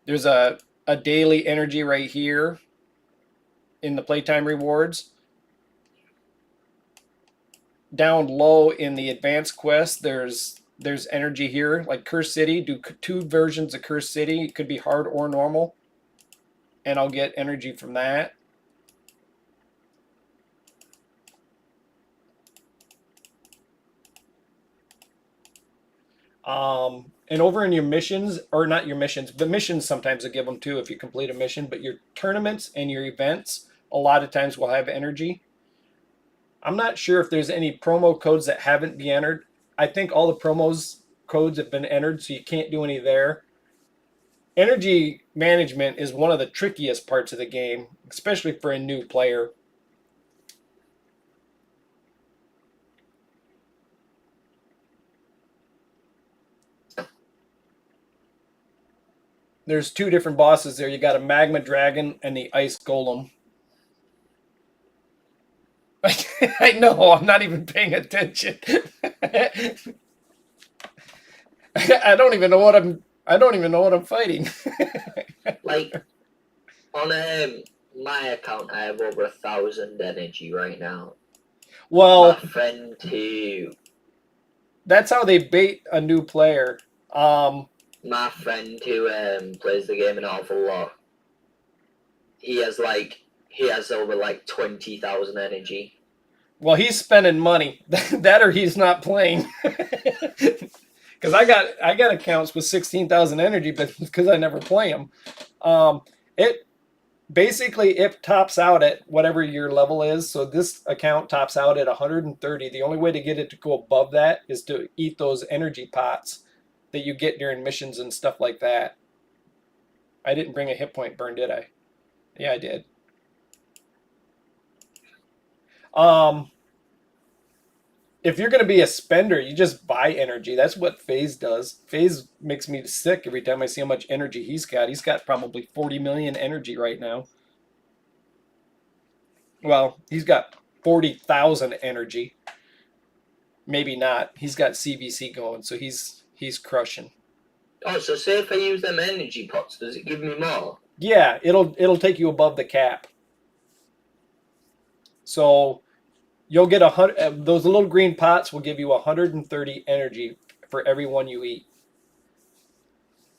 There's a daily energy right here in the playtime rewards. Down low in the advanced quest, there's energy here, like Curse City. Do two versions of Curse City. It could be hard or normal, and I'll get energy from that. And over in your missions, or not your missions, the missions sometimes will give them too if you complete a mission, but your tournaments and your events a lot of times will have energy. I'm not sure if there's any promo codes that haven't been entered. I think all the promos codes have been entered, so you can't do any there. Energy management is one of the trickiest parts of the game, especially for a new player. There's two different bosses there. You got a magma dragon and the ice golem. I know, I'm not even paying attention. I don't even know what I'm fighting. Like on my account, I have over 1,000 energy right now. Well, My friend who that's how they bait a new player. my friend who plays the game an awful lot. He has over like 20,000 energy. Well, he's spending money. That or he's not playing. Because I got accounts with 16,000 energy, but because I never play them. It basically it tops out at whatever your level is. So this account tops out at 130. The only way to get it to go above that is to eat those energy pots that you get during missions and stuff like that. I didn't bring a hit point burn, did I? Yeah, I did. If you're going to be a spender, you just buy energy. That's what FaZe does. FaZe makes me sick every time I see how much energy he's got. He's got probably 40 million energy right now. Well, he's got 40,000 energy. Maybe not. He's got CVC going, so he's crushing. Oh, so say if I use them energy pots, does it give me more? Yeah, it'll take you above the cap. So you'll get 100. Those little green pots will give you 130 energy for every one you eat.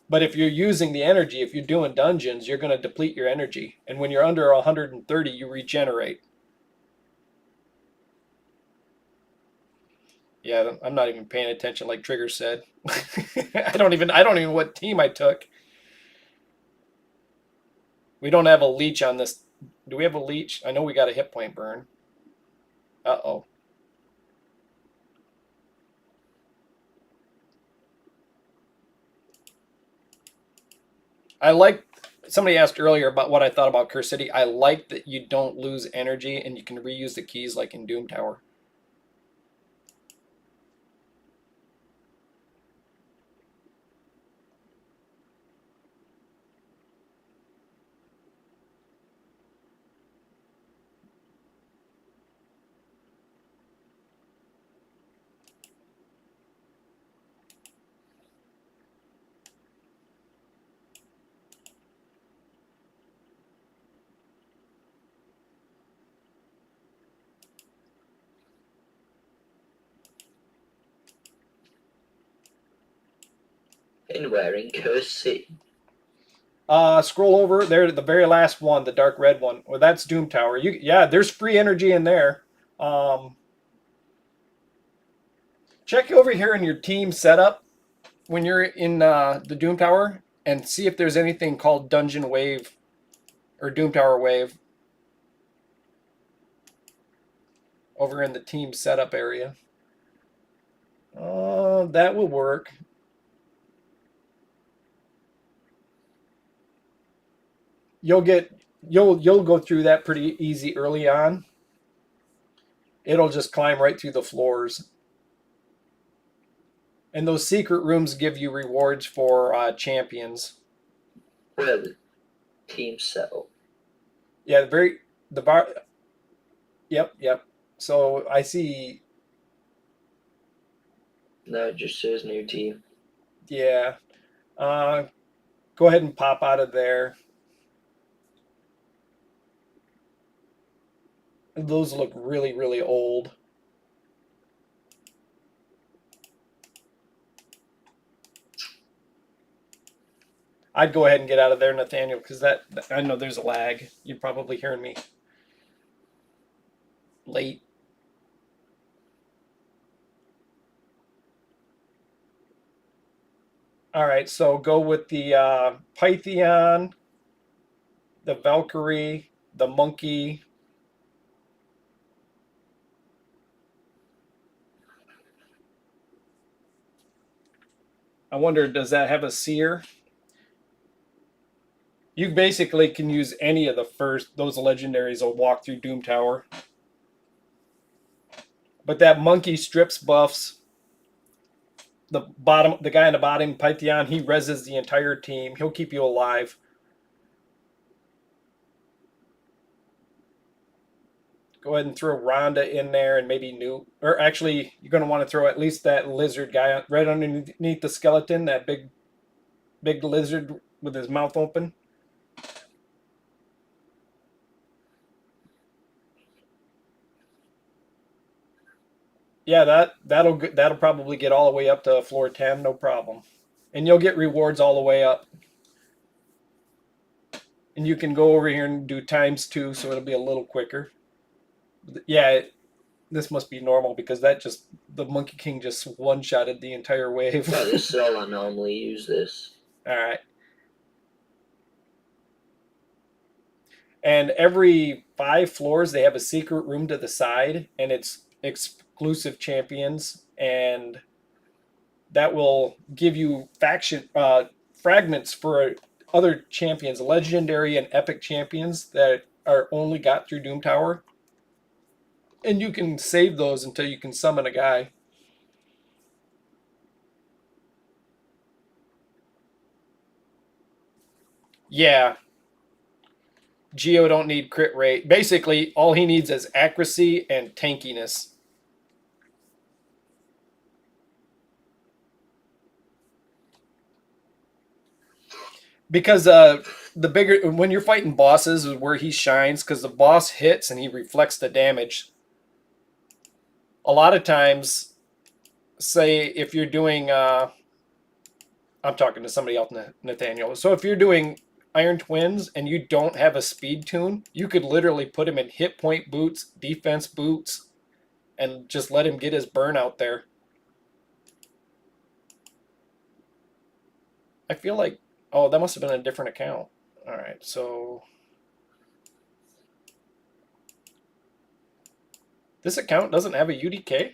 But if you're using the energy, if you're doing dungeons, you're going to deplete your energy. And when you're under 130, you regenerate. Yeah, I'm not even paying attention like Trigger said. I don't even know what team I took. We don't have a leech on this. Do we have a leech? I know we got a hit point burn. Uh-oh. I like somebody asked earlier about what I thought about Curse City. I like that you don't lose energy and you can reuse the keys like in Doom Tower. Anywhere in Curse City. Scroll over there to the very last one, the dark red one. Well, that's Doom Tower. Yeah, there's free energy in there. Check over here in your team setup when you're in the Doom Tower and see if there's anything called Dungeon Wave or Doom Tower Wave over in the team setup area. That will work. you'll go through that pretty easy early on. It'll just climb right through the floors. And those secret rooms give you rewards for champions. Where the team settle. Yeah, the bar. Yep, yep. So I see. No, it just says new team. Yeah. Uh, Go ahead and pop out of there. Those look really, really old. I'd go ahead and get out of there, Nathaniel, because that I know there's a lag. You're probably hearing me late. All right, so go with the Python, the Valkyrie, the Monkey. I wonder, does that have a seer? You basically can use any of the first, those legendaries will walk through Doom Tower. But that Monkey strips buffs. The guy in the bottom, Python, he reses the entire team. He'll keep you alive. Go ahead and throw Rhonda in there and maybe Newt. Or actually, you're going to want to throw at least that lizard guy right underneath the skeleton, that big lizard with his mouth open. Yeah, that'll probably get all the way up to floor 10, no problem. And you'll get rewards all the way up. And you can go over here and do ×2, so it'll be a little quicker. Yeah, this must be normal because the Monkey King just one-shotted the entire wave. No, this is all I normally use this. All right. And every 5 floors, they have a secret room to the side, and it's exclusive champions, and that will give you faction fragments for other champions, legendary and epic champions that are only got through Doom Tower. And you can save those until you can summon a guy. Yeah. Geo don't need crit rate. Basically, all he needs is accuracy and tankiness. Because the bigger when you're fighting bosses is where he shines because the boss hits and he reflects the damage. A lot of times, say if you're doing I'm talking to somebody else, Nathaniel. So if you're doing Iron Twins and you don't have a speed tune, you could literally put him in hit point boots, defense boots, and just let him get his burn out there. I feel like, oh, that must have been a different account. All right, so this account doesn't have a UDK?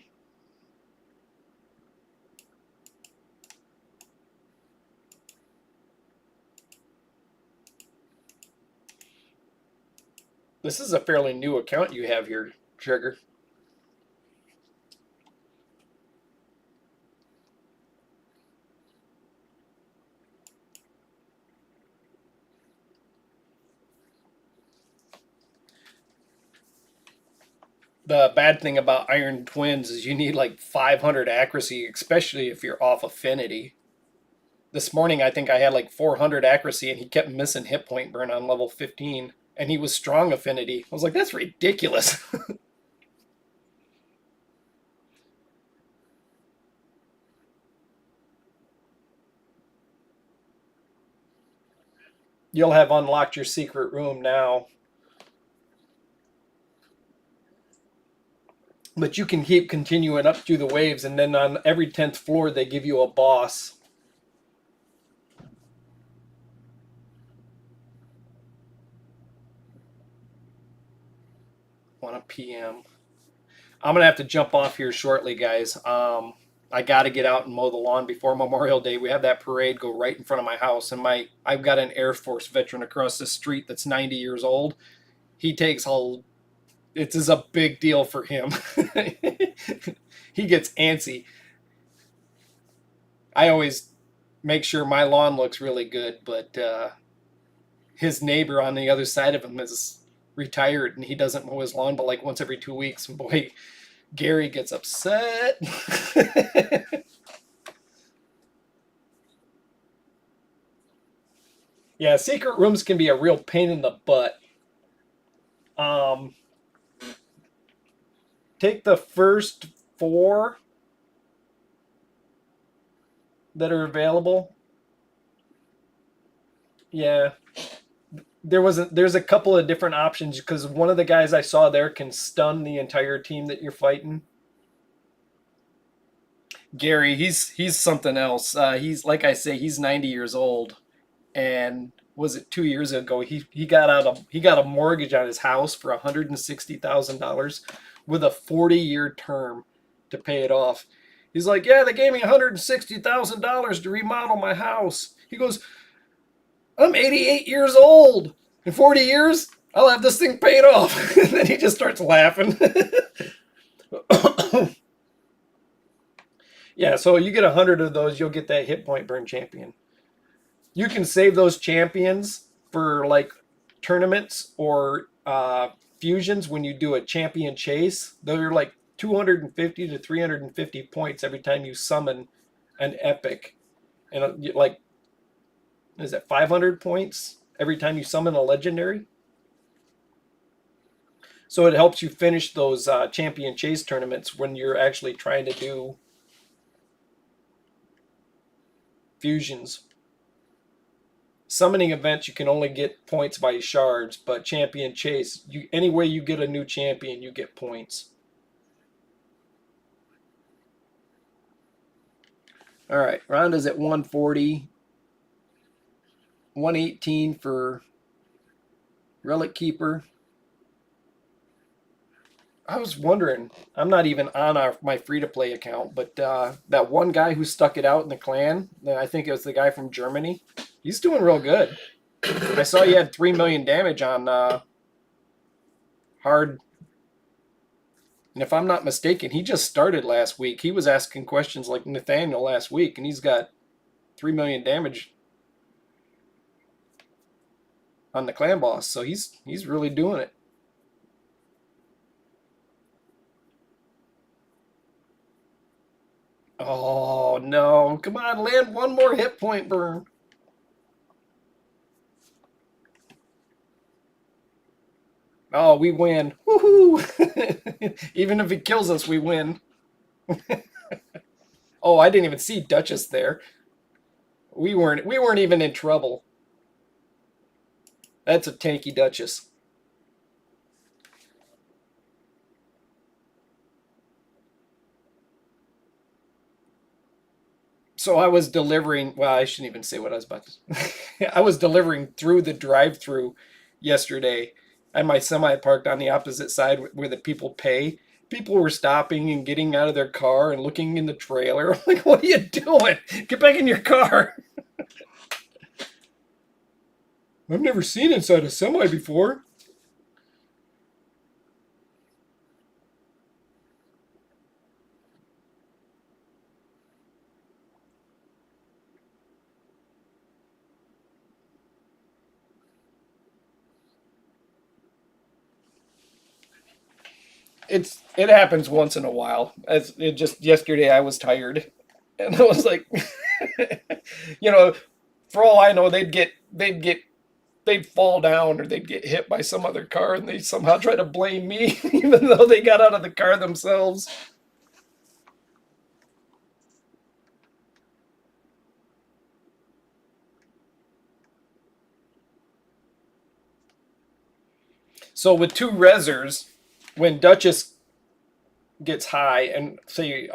This is a fairly new account you have here, Trigger. The bad thing about Iron Twins is you need like 500 accuracy, especially if you're off affinity. This morning, I think I had like 400 accuracy, and he kept missing hit point burn on level 15, and he was strong affinity. I was like, that's ridiculous. You'll have unlocked your secret room now. But you can keep continuing up through the waves, and then on every 10th floor, they give you a boss. PM. I'm gonna have to jump off here shortly, guys. I got to get out and mow the lawn before Memorial Day. We have that parade go right in front of my house, and I've got an Air Force veteran across the street that's 90 years old. He takes all it is a big deal for him. He gets antsy. I always make sure my lawn looks really good, but his neighbor on the other side of him is retired and he doesn't mow his lawn but like once every 2 weeks. And boy, Gary gets upset. Yeah, secret rooms can be a real pain in the butt. Um, Take the first 4 that are available. Yeah, there's a couple of different options because one of the guys I saw there can stun the entire team that you're fighting. Gary, he's something else. He's like I say, he's 90 years old, and was it 2 years ago? He got a mortgage on his house for $160,000 with a 40-year term to pay it off. He's like, yeah, they gave me $160,000 to remodel my house. He goes, I'm 88 years old. In 40 years, I'll have this thing paid off. And then he just starts laughing. Yeah, so you get 100 of those, you'll get that hit point burn champion. You can save those champions for like tournaments or fusions when you do a champion chase. They're like 250 to 350 points every time you summon an epic. And like, is that 500 points every time you summon a legendary? So it helps you finish those champion chase tournaments when you're actually trying to do fusions. Summoning events, you can only get points by shards, but champion chase, any way you get a new champion, you get points. All right, Rhonda's at 140, 118 for Relic Keeper. I was wondering, I'm not even on my free-to-play account, but that one guy who stuck it out in the clan, I think it was the guy from Germany, he's doing real good. I saw he had 3 million damage on hard. And if I'm not mistaken, he just started last week. He was asking questions like Nathaniel last week, and he's got 3 million damage on the clan boss. So he's really doing it. Oh no, come on, land one more hit point burn. Oh, we win. Woohoo! Even if he kills us, we win. Oh, I didn't even see Duchess there. We weren't even in trouble. That's a tanky Duchess. So I was delivering, well, I shouldn't even say what I was about to I was delivering through the drive-through yesterday. I had my semi parked on the opposite side where the people pay. People were stopping and getting out of their car and looking in the trailer. I'm like, what are you doing? Get back in your car. I've never seen inside a semi before. It happens once in a while. As it just yesterday I was tired and I was like you know, for all I know they'd fall down or they'd get hit by some other car and they somehow try to blame me even though they got out of the car themselves. So with 2 rezzers, when Duchess gets high and say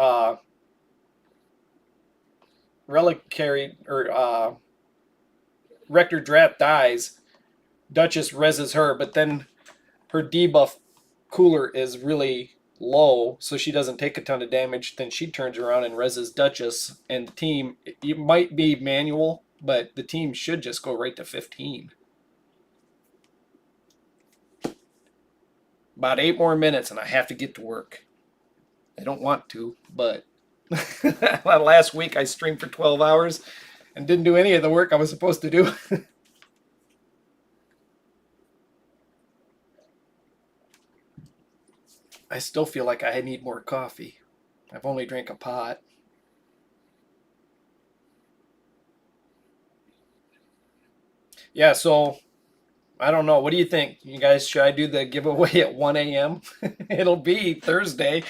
Reliquary or Rector Drat dies, Duchess rezzes her, but then her debuff cooler is really low so she doesn't take a ton of damage. Then she turns around and reses Duchess, and the team, it might be manual, but the team should just go right to 15. About 8 more minutes and I have to get to work. I don't want to, but last week I streamed for 12 hours and didn't do any of the work I was supposed to do. I still feel like I need more coffee. I've only drank a pot. Yeah, so I don't know. What do you think? You guys, should I do the giveaway at 1 a.m.? It'll be Thursday.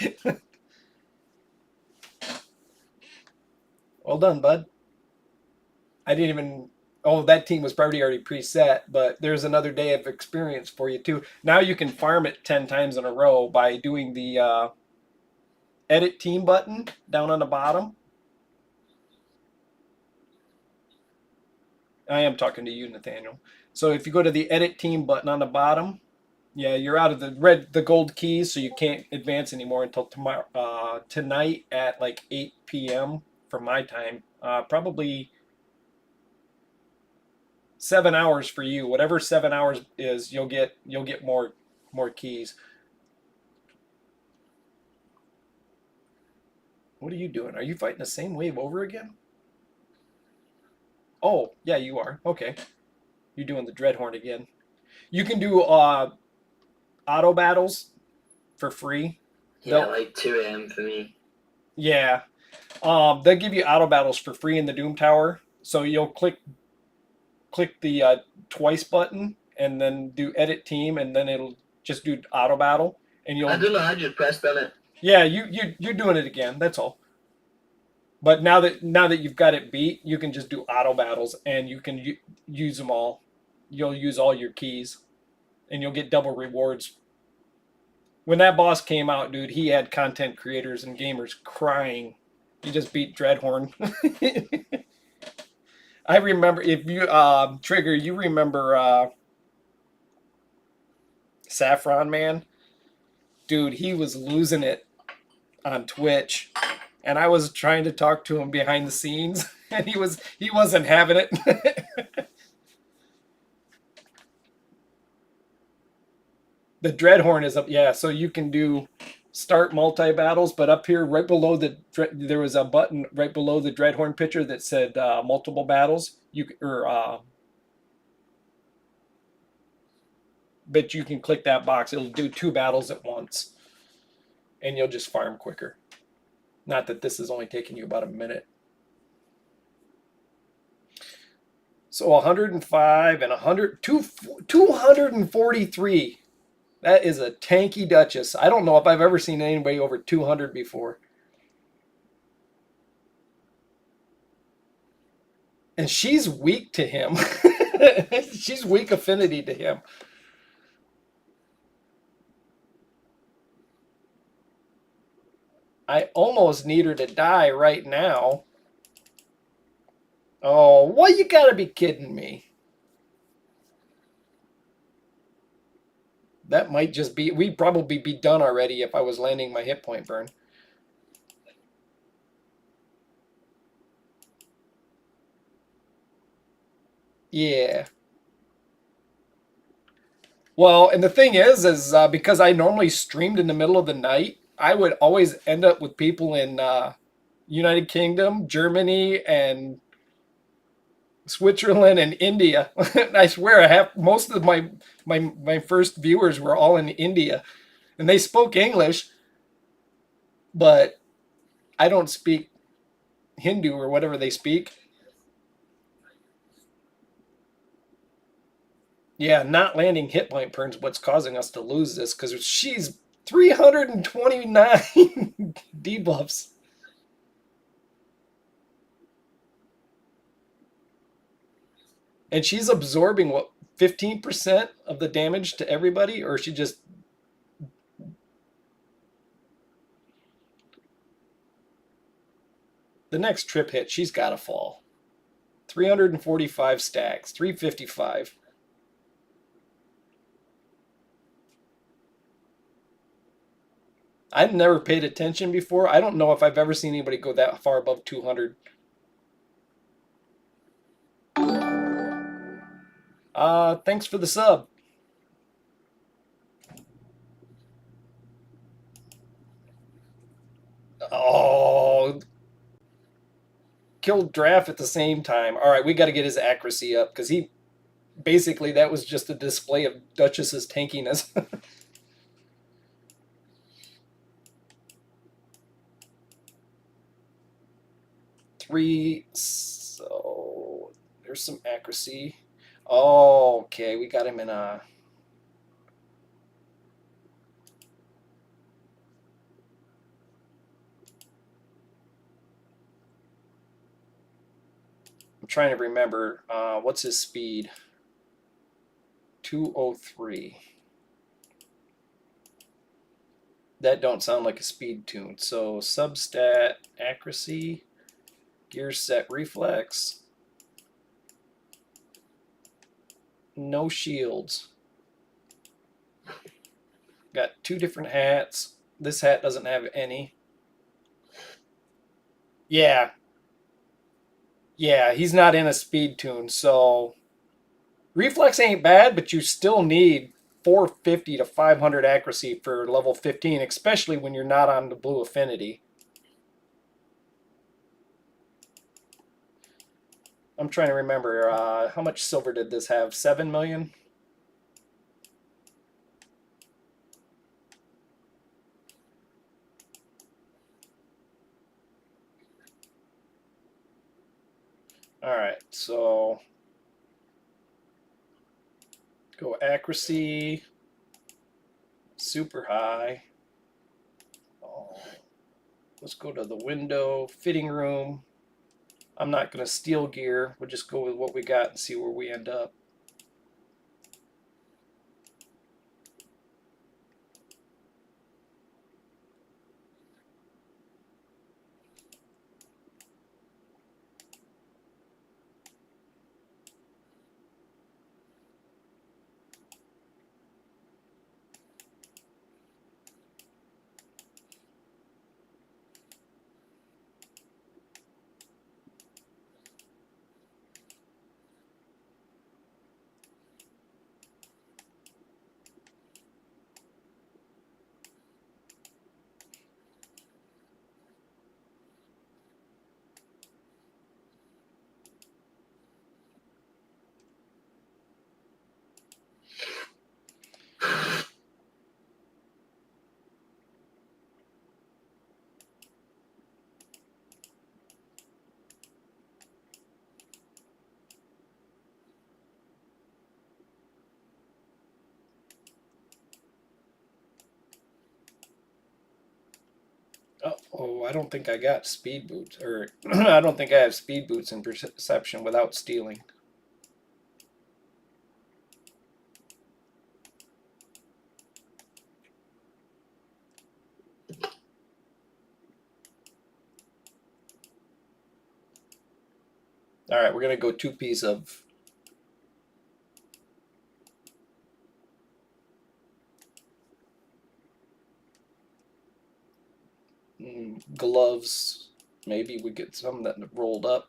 Well done, bud. I didn't even. Oh, that team was probably already preset, but there's another day of experience for you too. Now you can farm it 10 times in a row by doing the edit team button down on the bottom. I am talking to you, Nathaniel. So if you go to the edit team button on the bottom, yeah, you're out of the gold keys, so you can't advance anymore until tomorrow, tonight at like 8 p.m. for my time. Probably 7 hours for you. Whatever 7 hours is, you'll get more keys. What are you doing? Are you fighting the same wave over again? Oh, yeah, you are. Okay, you're doing the Dreadhorn again. You can do auto battles for free. Yeah, They'll like 2 a.m. for me. Yeah, they'll give you auto battles for free in the Doom Tower. So you'll click the twice button and then do edit team, and then it'll just do auto battle, and I you'll don't know. I just pressed on it. yeah you're doing it again. That's all. But now that you've got it beat, you can just do auto battles, and you can use them all. You'll use all your keys, and you'll get double rewards. When that boss came out, dude, he had content creators and gamers crying. He just beat Dreadhorn. I remember, if you Trigger, you remember Saffron Man, dude. He was losing it on Twitch, and I was trying to talk to him behind the scenes, and he wasn't having it. The Dreadhorn is up, yeah. So you can do start multi battles, but up here, right below there was a button right below the Dreadhorn picture that said multiple battles. But you can click that box. It'll do 2 battles at once, and you'll just farm quicker. Not that this is only taking you about a minute. So 105 and 243. That is a tanky Duchess. I don't know if I've ever seen anybody over 200 before. And she's weak to him. She's weak affinity to him. I almost need her to die right now. Oh, what? You gotta be kidding me. That might just be, we'd probably be done already if I was landing my hit point burn. Yeah. Well, and the thing is because I normally streamed in the middle of the night, I would always end up with people in United Kingdom, Germany, and Switzerland and India. I swear, I have most of my first viewers were all in India, and they spoke English, but I don't speak Hindu or whatever they speak. Yeah, not landing hit point burns what's causing us to lose this, because she's 329 debuffs. And she's absorbing what, 15% of the damage to everybody, or she just the next trip hit, she's got to fall. 345 stacks, 355. I've never paid attention before. I don't know if I've ever seen anybody go that far above 200. Thanks for the sub. Oh, killed Draft at the same time. All right, we got to get his accuracy up because he basically that was just a display of Duchess's tankiness. Three. So there's some accuracy. Oh, okay, we got him in a. I'm trying to remember. What's his speed? 203. That don't sound like a speed tune. So substat accuracy, gear set reflex, no shields. Got two different hats. This hat doesn't have any. Yeah, yeah, he's not in a speed tune. So reflex ain't bad, but you still need 450 to 500 accuracy for level 15, especially when you're not on the blue affinity. I'm trying to remember how much silver did this have? 7 million? All right, so go accuracy, super high. Oh, let's go to the window, fitting room. I'm not going to steal gear. We'll just go with what we got and see where we end up. Oh, I don't think I got speed boots, or I don't think I have speed boots in perception without stealing. All right, we're gonna go two piece of gloves. Maybe we get some that rolled up.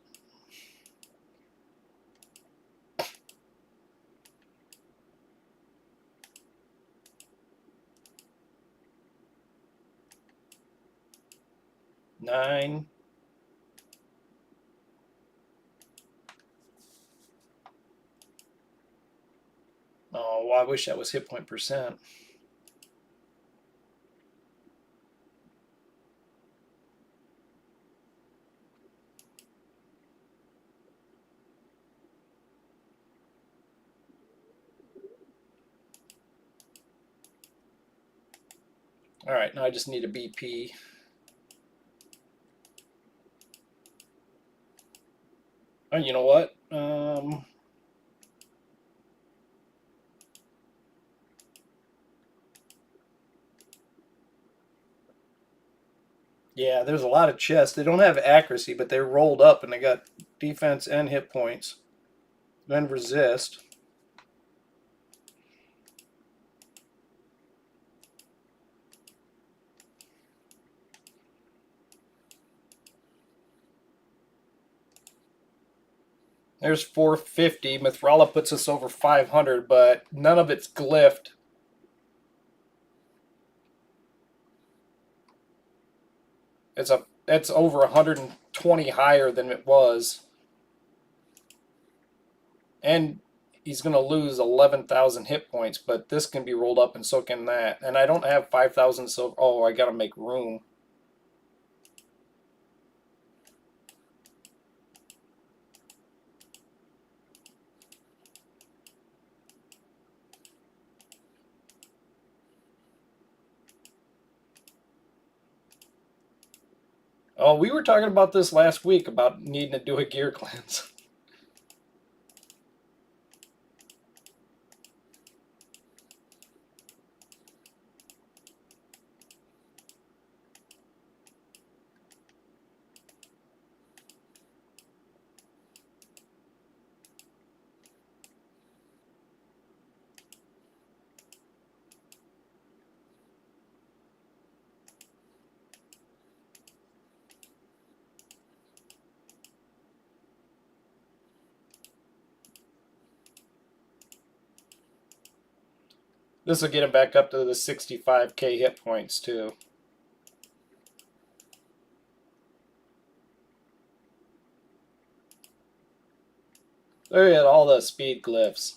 Nine. Oh, well, I wish that was hit point percent. All right, now I just need a BP. Oh, you know what? Yeah, there's a lot of chests. They don't have accuracy, but they're rolled up and they got defense and hit points. Then resist. There's 450. Mithrala puts us over 500, but none of it's glyphed. It's over 120 higher than it was. And he's going to lose 11,000 hit points, but this can be rolled up and so can that. And I don't have 5,000 silver. Oh, I got to make room. Oh, we were talking about this last week about needing to do a gear cleanse. This will get him back up to the 65k hit points too. Look at all the speed glyphs.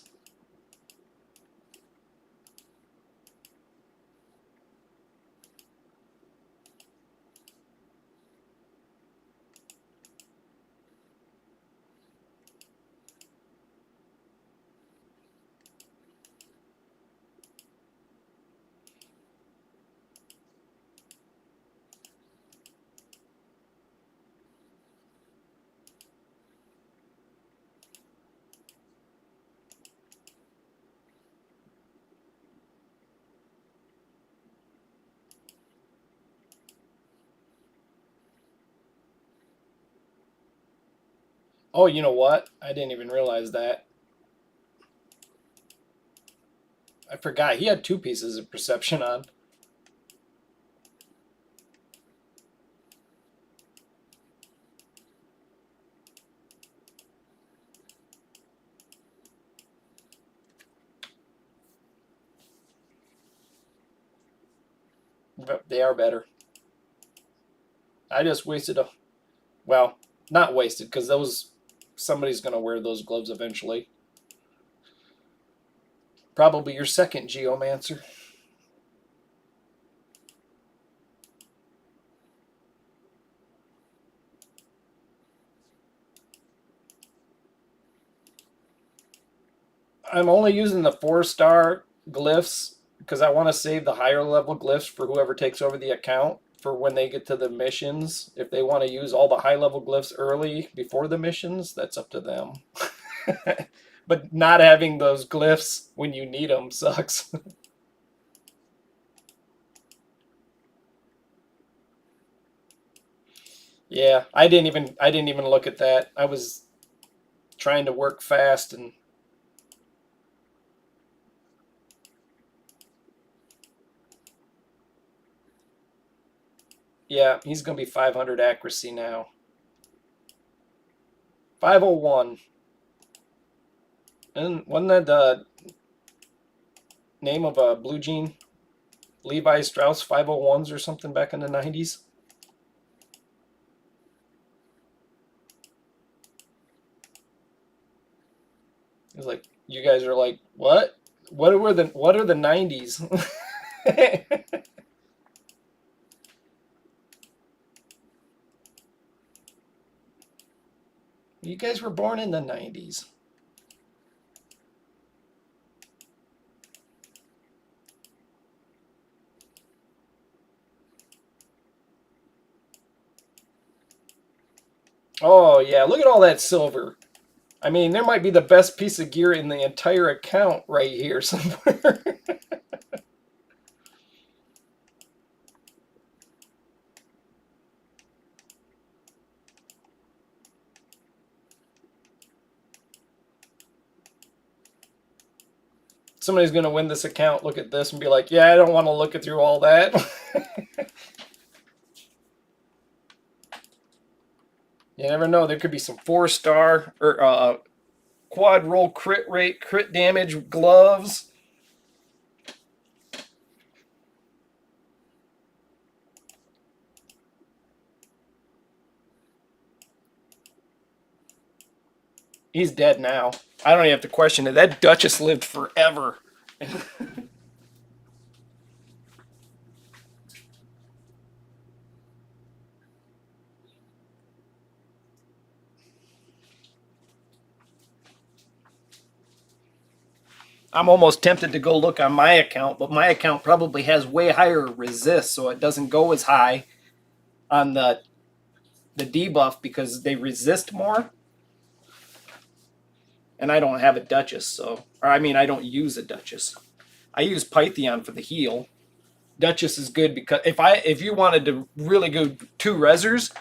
Oh, you know what? I didn't even realize that. I forgot he had 2 pieces of perception on. But they are better. I just wasted a, well, not wasted because somebody's going to wear those gloves eventually. Probably your second Geomancer. I'm only using the 4-star glyphs because I want to save the higher level glyphs for whoever takes over the account for when they get to the missions. If they want to use all the high level glyphs early before the missions, that's up to them. But not having those glyphs when you need them sucks. Yeah, I didn't even look at that. I was trying to work fast and yeah, he's going to be 500 accuracy now. 501. And wasn't that the name of a blue jean? Levi Strauss 501s or something back in the 90s? It's like you guys are like, what? What are the 90s? You guys were born in the 90s. Oh yeah, look at all that silver. I mean, there might be the best piece of gear in the entire account right here somewhere. Somebody's going to win this account, look at this, and be like, yeah, I don't want to look through all that. You never know. There could be some 4-star or quad roll, crit rate, crit damage, gloves. He's dead now. I don't even have to question it. That Duchess lived forever. I'm almost tempted to go look on my account, but my account probably has way higher resist, so it doesn't go as high on the debuff because they resist more. And I don't have a Duchess, so or I mean I don't use a Duchess. I use Pythion for the heal. Duchess is good because if you wanted to really go two rezzers,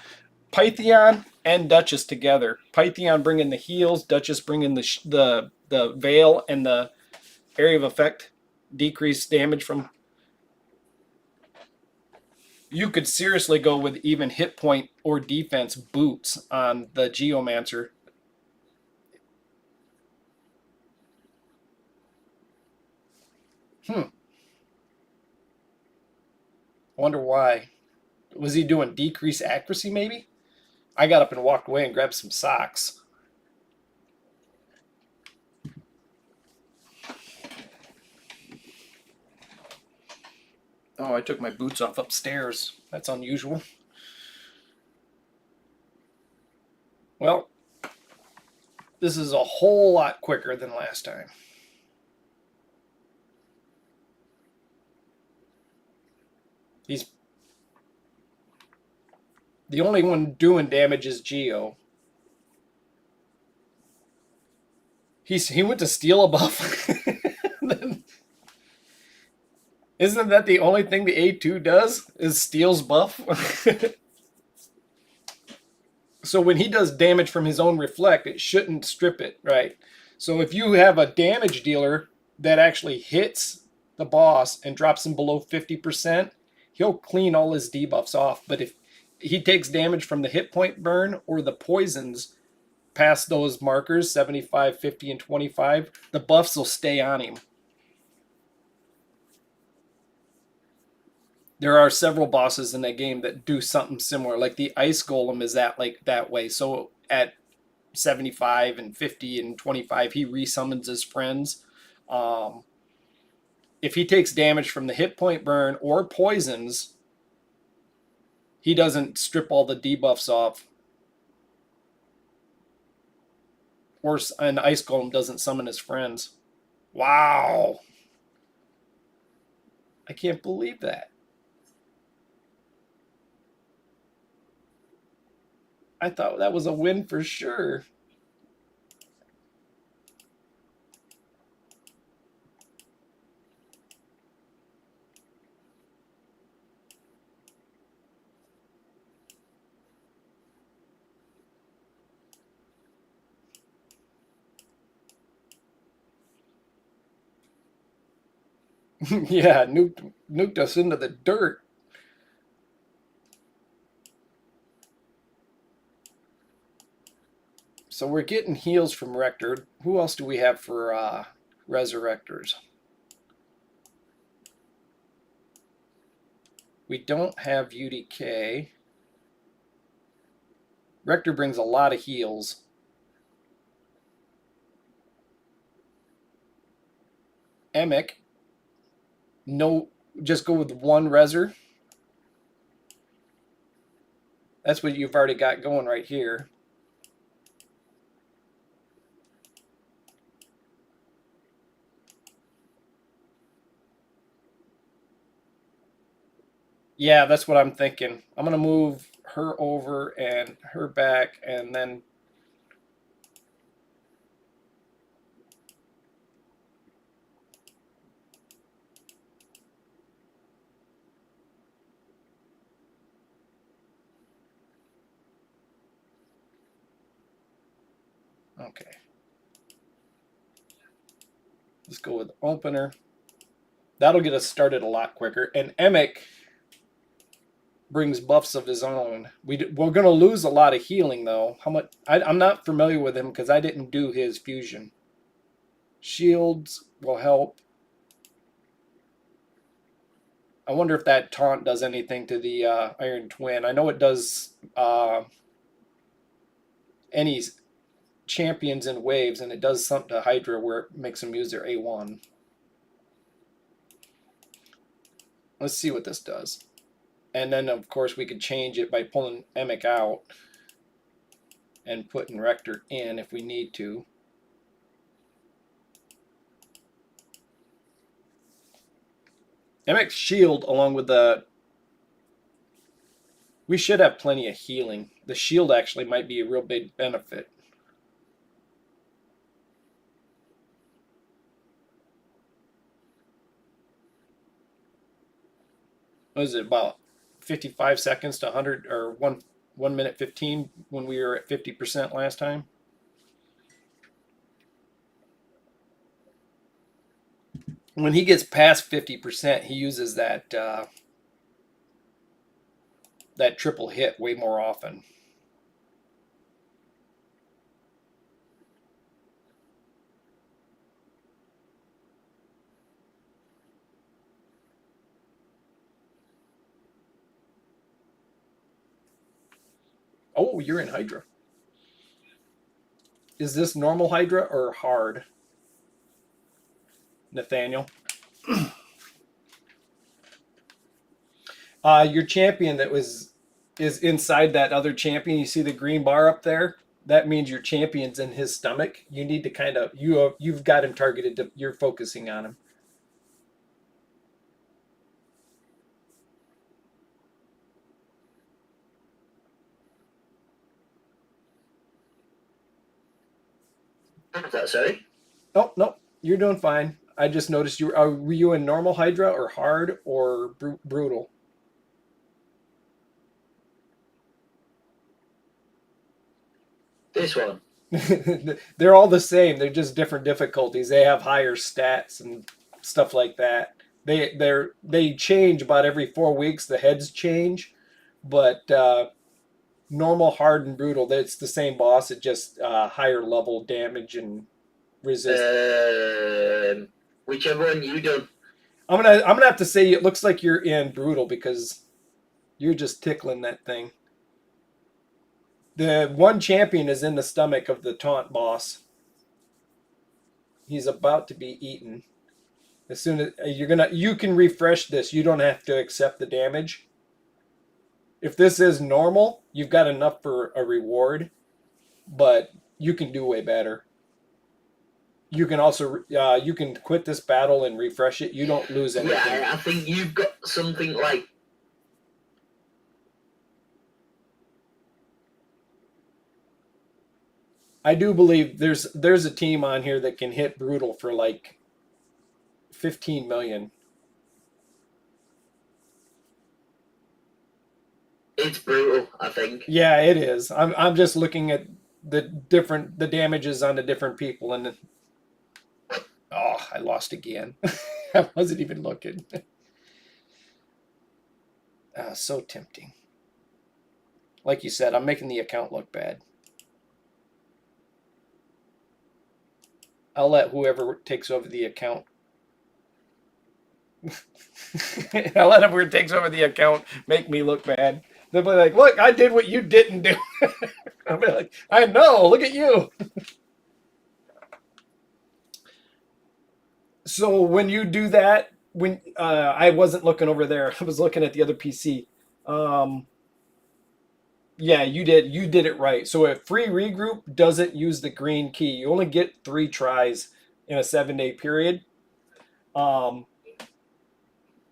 Pythion and Duchess together. Pythion bringing the heals, Duchess bringing the veil and the area of effect, decreased damage from. You could seriously go with even hit point or defense boots on the Geomancer. Wonder why. Was he doing decreased accuracy maybe? I got up and walked away and grabbed some socks. Oh, I took my boots off upstairs. That's unusual. Well, this is a whole lot quicker than last time. He's the only one doing damage is Geo. He went to steal a buff. Isn't that the only thing the A2 does? Is steals buff? So when he does damage from his own reflect, it shouldn't strip it, right? So if you have a damage dealer that actually hits the boss and drops him below 50%, he'll clean all his debuffs off. But if he takes damage from the hit point burn or the poisons past those markers, 75, 50, and 25, the buffs will stay on him. There are several bosses in that game that do something similar. Like the Ice Golem is that way. So at 75 and 50 and 25, he resummons his friends. If he takes damage from the hit point burn or poisons, he doesn't strip all the debuffs off. Or an Ice Golem doesn't summon his friends. Wow. I can't believe that. I thought that was a win for sure. Yeah, nuked us into the dirt. So we're getting heals from Rector. Who else do we have for Resurrectors? We don't have UDK. Rector brings a lot of heals. Emic. No, just go with one Reser. That's what you've already got going right here. Yeah, that's what I'm thinking. I'm going to move her over and her back and then... Okay. Let's go with opener. That'll get us started a lot quicker. And Emic brings buffs of his own. We're going to lose a lot of healing, though. How much? I'm not familiar with him because I didn't do his fusion. Shields will help. I wonder if that taunt does anything to the Iron Twin. I know it does any champions in waves, and it does something to Hydra where it makes them use their A1. Let's see what this does. And then, of course, we could change it by pulling Emic out and putting Rector in if we need to. Emic's shield, along with the... We should have plenty of healing. The shield actually might be a real big benefit. What is it, about 55 seconds to 100, or 1 minute 15 when we were at 50% last time? When he gets past 50%, he uses that that triple hit way more often. Oh, you're in Hydra. Is this normal Hydra or hard, Nathaniel? Your champion that is inside that other champion. You see the green bar up there? That means your champion's in his stomach. You need to kind of you've got him targeted. You're focusing on him. What was that, sorry? Oh, no, you're doing fine. I just noticed were you in normal Hydra or hard or brutal? This one. They're all the same. They're just different difficulties. They have higher stats and stuff like that. They change about every 4 weeks. The heads change, but normal, hard, and brutal. It's the same boss. It just higher level damage and resist. Whichever one you done. I'm gonna have to say it looks like you're in brutal because you're just tickling that thing. The one champion is in the stomach of the taunt boss. He's about to be eaten. As soon as you can refresh this. You don't have to accept the damage. If this is normal, you've got enough for a reward, but you can do way better. You can also you can quit this battle and refresh it. You don't lose anything. Yeah, I think you've got something like. I do believe there's a team on here that can hit brutal for like 15 million. It's brutal, I think. Yeah, it is. I'm just looking at the damages on the different people, and oh, I lost again. I wasn't even looking. So tempting. Like you said, I'm making the account look bad. I'll let whoever takes over the account. I'll let whoever takes over the account make me look bad. They'll be like, look, I did what you didn't do. I'll be like, I know, look at you. So when you do that, when I wasn't looking over there, I was looking at the other PC. Yeah, you did it right. So a free regroup doesn't use the green key. You only get 3 tries in a 7-day period.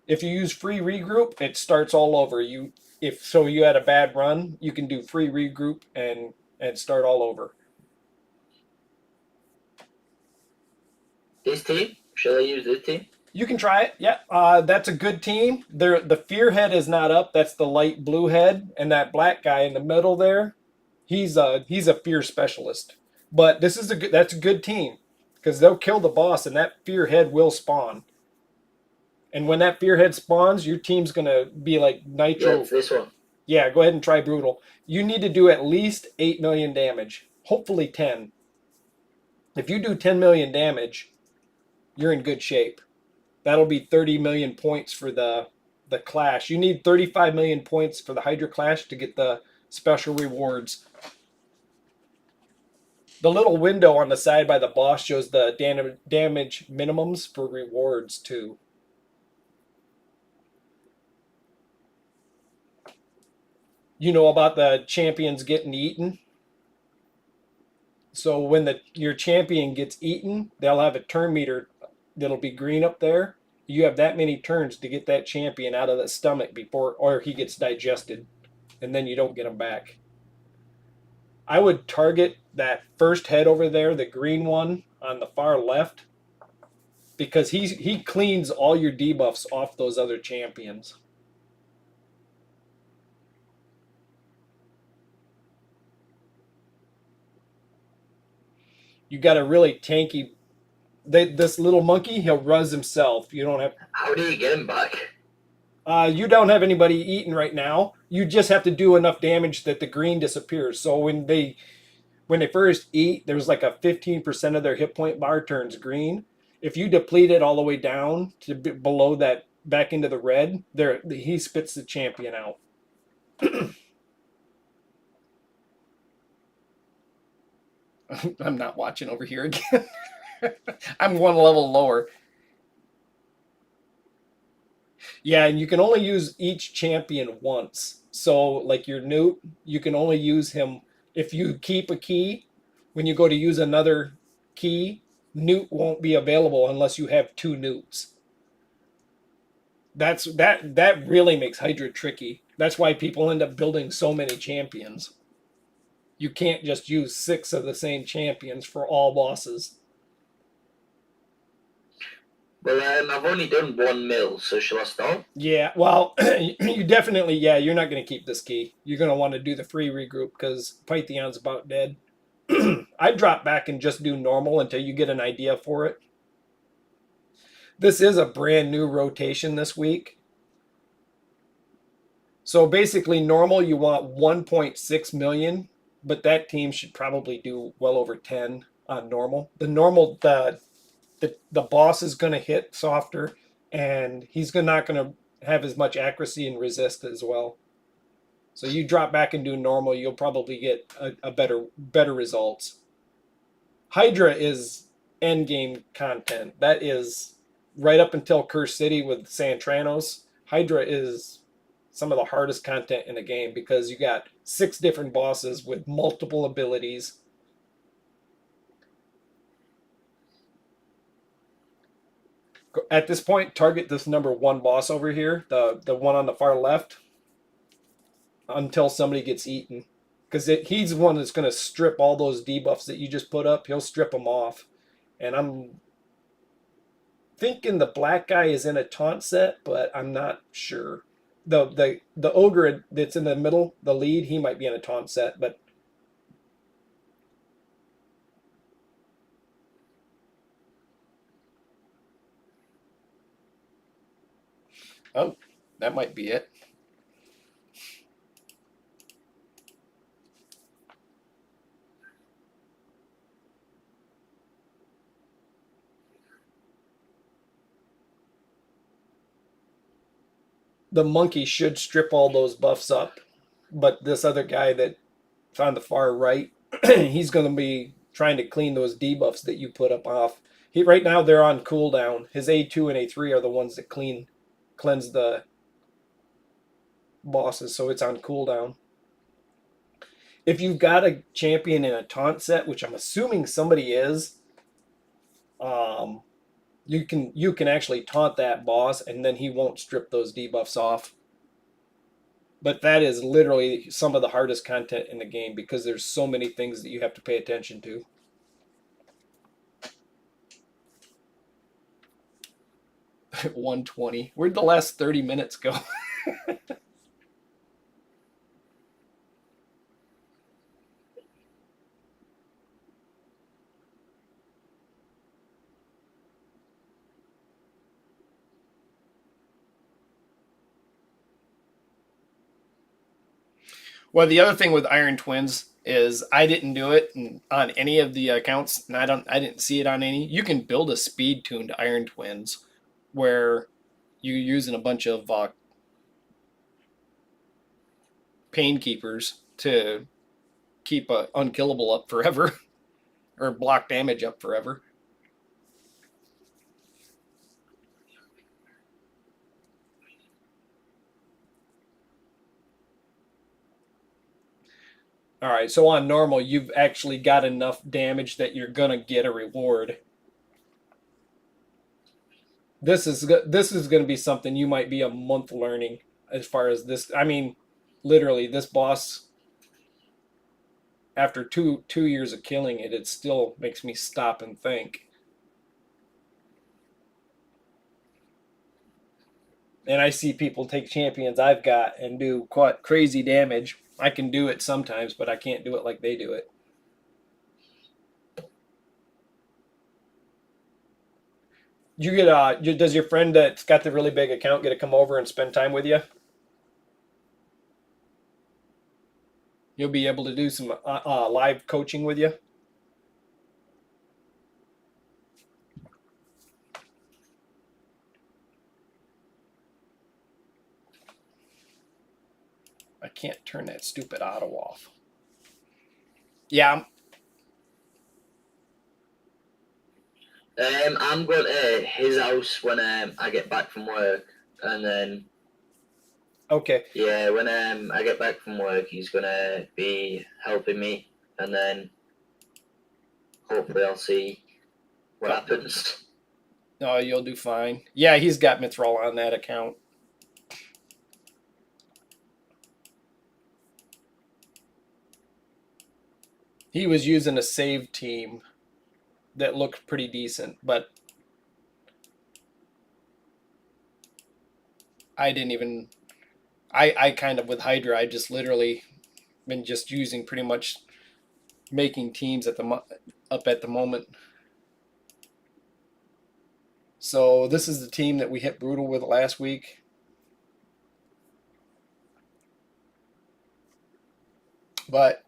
If you use free regroup, it starts all over. If you had a bad run, you can do free regroup and start all over. This team? Shall I use this team? You can try it. Yeah, that's a good team. The fear head is not up. That's the light blue head, and that black guy in the middle there, he's a fear specialist. But that's a good team because they'll kill the boss, and that fear head will spawn. And when that Fearhead spawns, your team's gonna be like Yeah, Nitro. it's this one. Yeah, go ahead and try Brutal. You need to do at least 8 million damage. Hopefully 10. If you do 10 million damage, you're in good shape. That'll be 30 million points for the Clash. You need 35 million points for the Hydra Clash to get the special rewards. The little window on the side by the boss shows the damage minimums for rewards too. You know about the champions getting eaten? So when your champion gets eaten, they'll have a turn meter that'll be green up there. You have that many turns to get that champion out of the stomach before, or he gets digested, and then you don't get him back. I would target that first head over there, the green one on the far left, because he cleans all your debuffs off those other champions. You got a really tanky. This little monkey, he'll ruz himself. You don't have. How do you get him back? You don't have anybody eating right now. You just have to do enough damage that the green disappears. So when they first eat, there's like a 15% of their hit point bar turns green. If you deplete it all the way down to below that, back into the red, there he spits the champion out. I'm not watching over here again. I'm one level lower. Yeah, and you can only use each champion once. So, like your Newt, you can only use him if you keep a key. When you go to use another key, Newt won't be available unless you have two Newts. That really makes Hydra tricky. That's why people end up building so many champions. You can't just use 6 of the same champions for all bosses. Well, I've only done 1 mil, so shall I stop? Yeah, well, you definitely, yeah, you're not going to keep this key. You're going to want to do the free regroup because Pythion's about dead. I'd drop back and just do normal until you get an idea for it. This is a brand new rotation this week. So basically, normal, you want 1.6 million, but that team should probably do well over 10 on normal. The boss is going to hit softer, and he's not going to have as much accuracy and resist as well. So you drop back and do normal, you'll probably get a better results. Hydra is end game content. That is right up until Curse City with Santranos. Hydra is some of the hardest content in the game because you got 6 different bosses with multiple abilities. At this point, target this number 1 boss over here, the one on the far left, until somebody gets eaten. Because he's the one that's going to strip all those debuffs that you just put up. He'll strip them off. And I'm thinking the black guy is in a taunt set, but I'm not sure. The ogre that's in the middle, the lead, he might be in a taunt set, but oh, that might be it. The monkey should strip all those buffs up, but this other guy that's on the far right, he's going to be trying to clean those debuffs that you put up off. Right now they're on cooldown. His A2 and A3 are the ones that cleanse the bosses, so it's on cooldown. If you've got a champion in a taunt set, which I'm assuming somebody is, you can actually taunt that boss and then he won't strip those debuffs off. But that is literally some of the hardest content in the game because there's so many things that you have to pay attention to. At 120. Where'd the last 30 minutes go? Well, the other thing with Iron Twins is I didn't do it on any of the accounts, and I didn't see it on any. You can build a speed tuned Iron Twins where you're using a bunch of pain keepers to keep unkillable up forever or block damage up forever. All right, so on normal, you've actually got enough damage that you're gonna get a reward. This is gonna be something you might be a month learning as far as this. I mean, literally, this boss after two years of killing it, it still makes me stop and think. And I see people take champions I've got and do quite crazy damage. I can do it sometimes, but I can't do it like they do it. You get does your friend that's got the really big account get to come over and spend time with you? You'll be able to do some live coaching with you. I can't turn that stupid auto off. Yeah, I'm going to his house when I get back from work, and then okay. yeah, when I get back from work, he's gonna be helping me, and then hopefully I'll see what happens. No, you'll do fine. Yeah, he's got Mithril on that account. He was using a save team that looked pretty decent, but I didn't even. I kind of with Hydra, I just literally been just using pretty much making teams up at the moment. So this is the team that we hit brutal with last week. But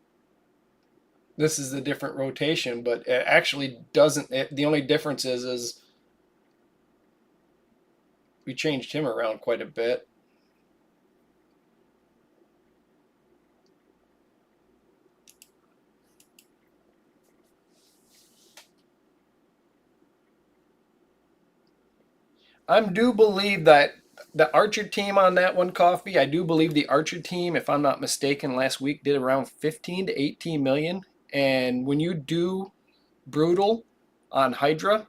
this is a different rotation, but it actually doesn't. The only difference is we changed him around quite a bit. I do believe that the Archer team on that one, Coffee, I do believe the Archer team, if I'm not mistaken, last week did around 15 to 18 million. And when you do brutal on Hydra,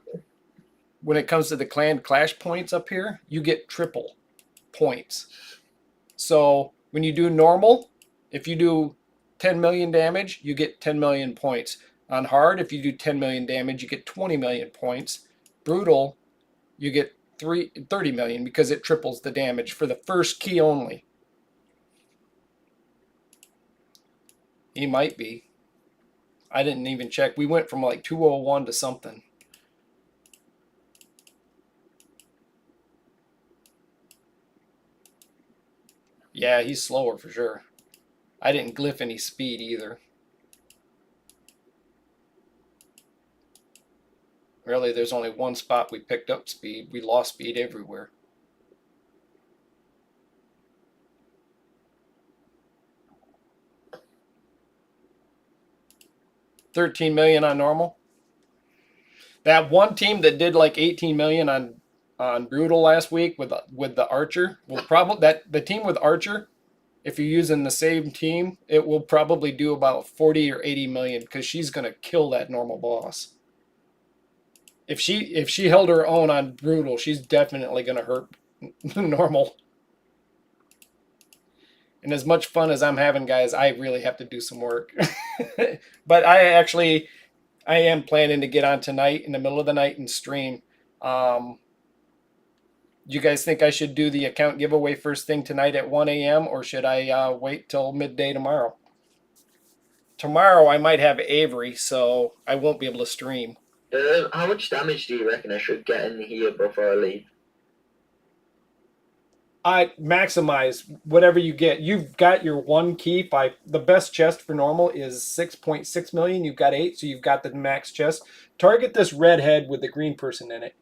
when it comes to the clan clash points up here, you get triple points. So when you do normal, if you do 10 million damage, you get 10 million points. On hard, if you do 10 million damage, you get 20 million points. Brutal, you get 30 million because it triples the damage for the first key only. He might be. I didn't even check. We went from like 201 to something. Yeah, he's slower for sure. I didn't glyph any speed either. Really, there's only one spot we picked up speed. We lost speed everywhere. $13 million on normal. That one team that did like 18 million on brutal last week with the Archer will probably that the team with Archer, if you're using the same team, it will probably do about 40 or 80 million because she's gonna kill that normal boss. If she held her own on brutal, she's definitely gonna hurt normal. And as much fun as I'm having, guys, I really have to do some work. But I am planning to get on tonight in the middle of the night and stream. Do you guys think I should do the account giveaway first thing tonight at 1 a.m. or should I wait till midday tomorrow? Tomorrow I might have Avery, so I won't be able to stream. How much damage do you reckon I should get in here before I leave? I maximize whatever you get. You've got your one key. The best chest for normal is 6.6 million. You've got 8, so you've got the max chest. Target this red head with the green person in it.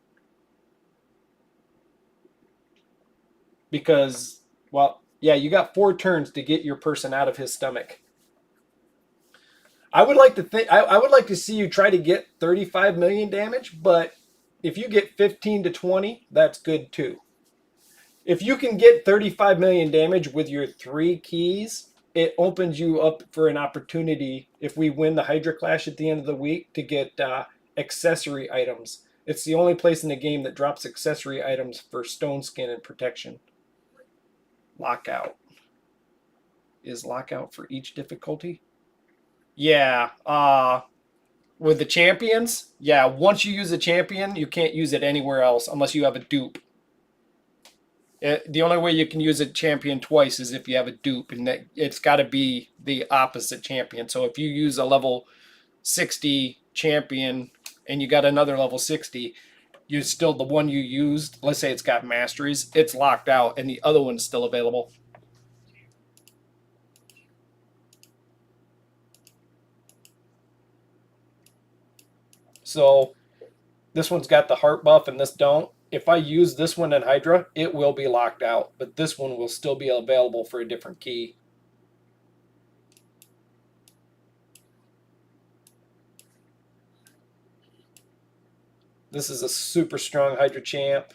Because, well, yeah, you got 4 turns to get your person out of his stomach. I would like to think I would like to see you try to get 35 million damage, but if you get 15 to 20, that's good too. If you can get 35 million damage with your 3 keys, it opens you up for an opportunity if we win the Hydra Clash at the end of the week to get accessory items. It's the only place in the game that drops accessory items for stone skin and protection. Lockout. Is lockout for each difficulty? Yeah. With the champions, yeah, once you use a champion, you can't use it anywhere else unless you have a dupe. The only way you can use a champion twice is if you have a dupe, and that it's got to be the opposite champion. So if you use a level 60 champion and you got another level 60, you still the one you used, let's say it's got masteries, it's locked out and the other one's still available. So this one's got the heart buff and this don't. If I use this one in Hydra, it will be locked out, but this one will still be available for a different key. This is a super strong Hydra champ.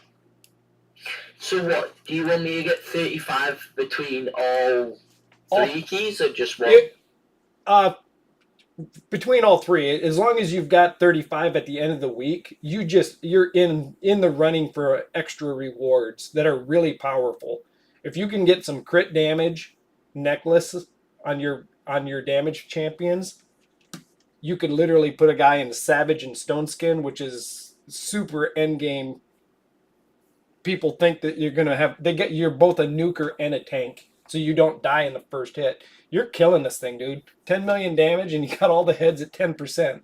So what? Do you want me to get 35 between all 3 keys or just one? Between all 3, as long as you've got 35 at the end of the week, you're in the running for extra rewards that are really powerful. If you can get some crit damage necklace on your damage champions, you could literally put a guy in Savage and Stone Skin, which is super end game. People think that you're gonna have you're both a nuker and a tank, so you don't die in the first hit. You're killing this thing, dude. 10 million damage, and you got all the heads at 10%.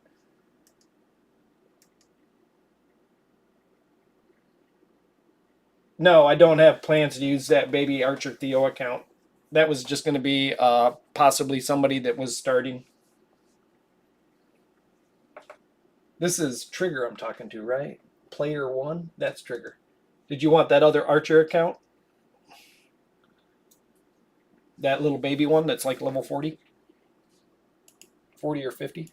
No, I don't have plans to use that baby Archer Theo account. That was just going to be possibly somebody that was starting. This is Trigger I'm talking to, right? Player 1? That's Trigger. Did you want that other Archer account? That little baby one that's like level 40? 40 or 50?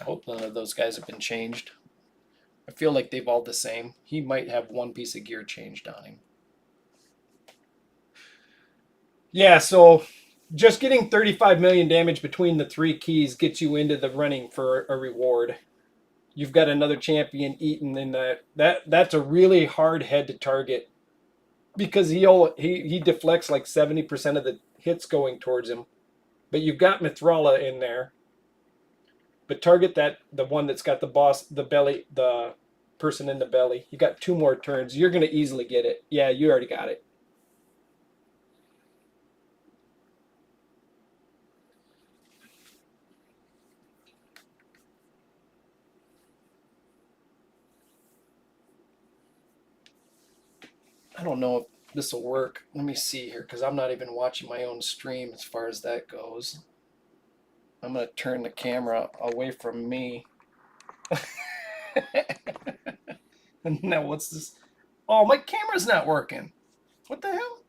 I hope none of those guys have been changed. I feel like they've all the same. He might have one piece of gear changed on him. Yeah, so just getting 35 million damage between the 3 keys gets you into the running for a reward. You've got another champion eaten in that's a really hard head to target because he deflects like 70% of the hits going towards him. But you've got Mithrala in there. But target the one that's got the person in the belly. You got 2 more turns. You're gonna easily get it. Yeah, you already got it. I don't know if this will work. Let me see here because I'm not even watching my own stream as far as that goes. I'm going to turn the camera away from me. Now, what's this? Oh, my camera's not working. What the hell?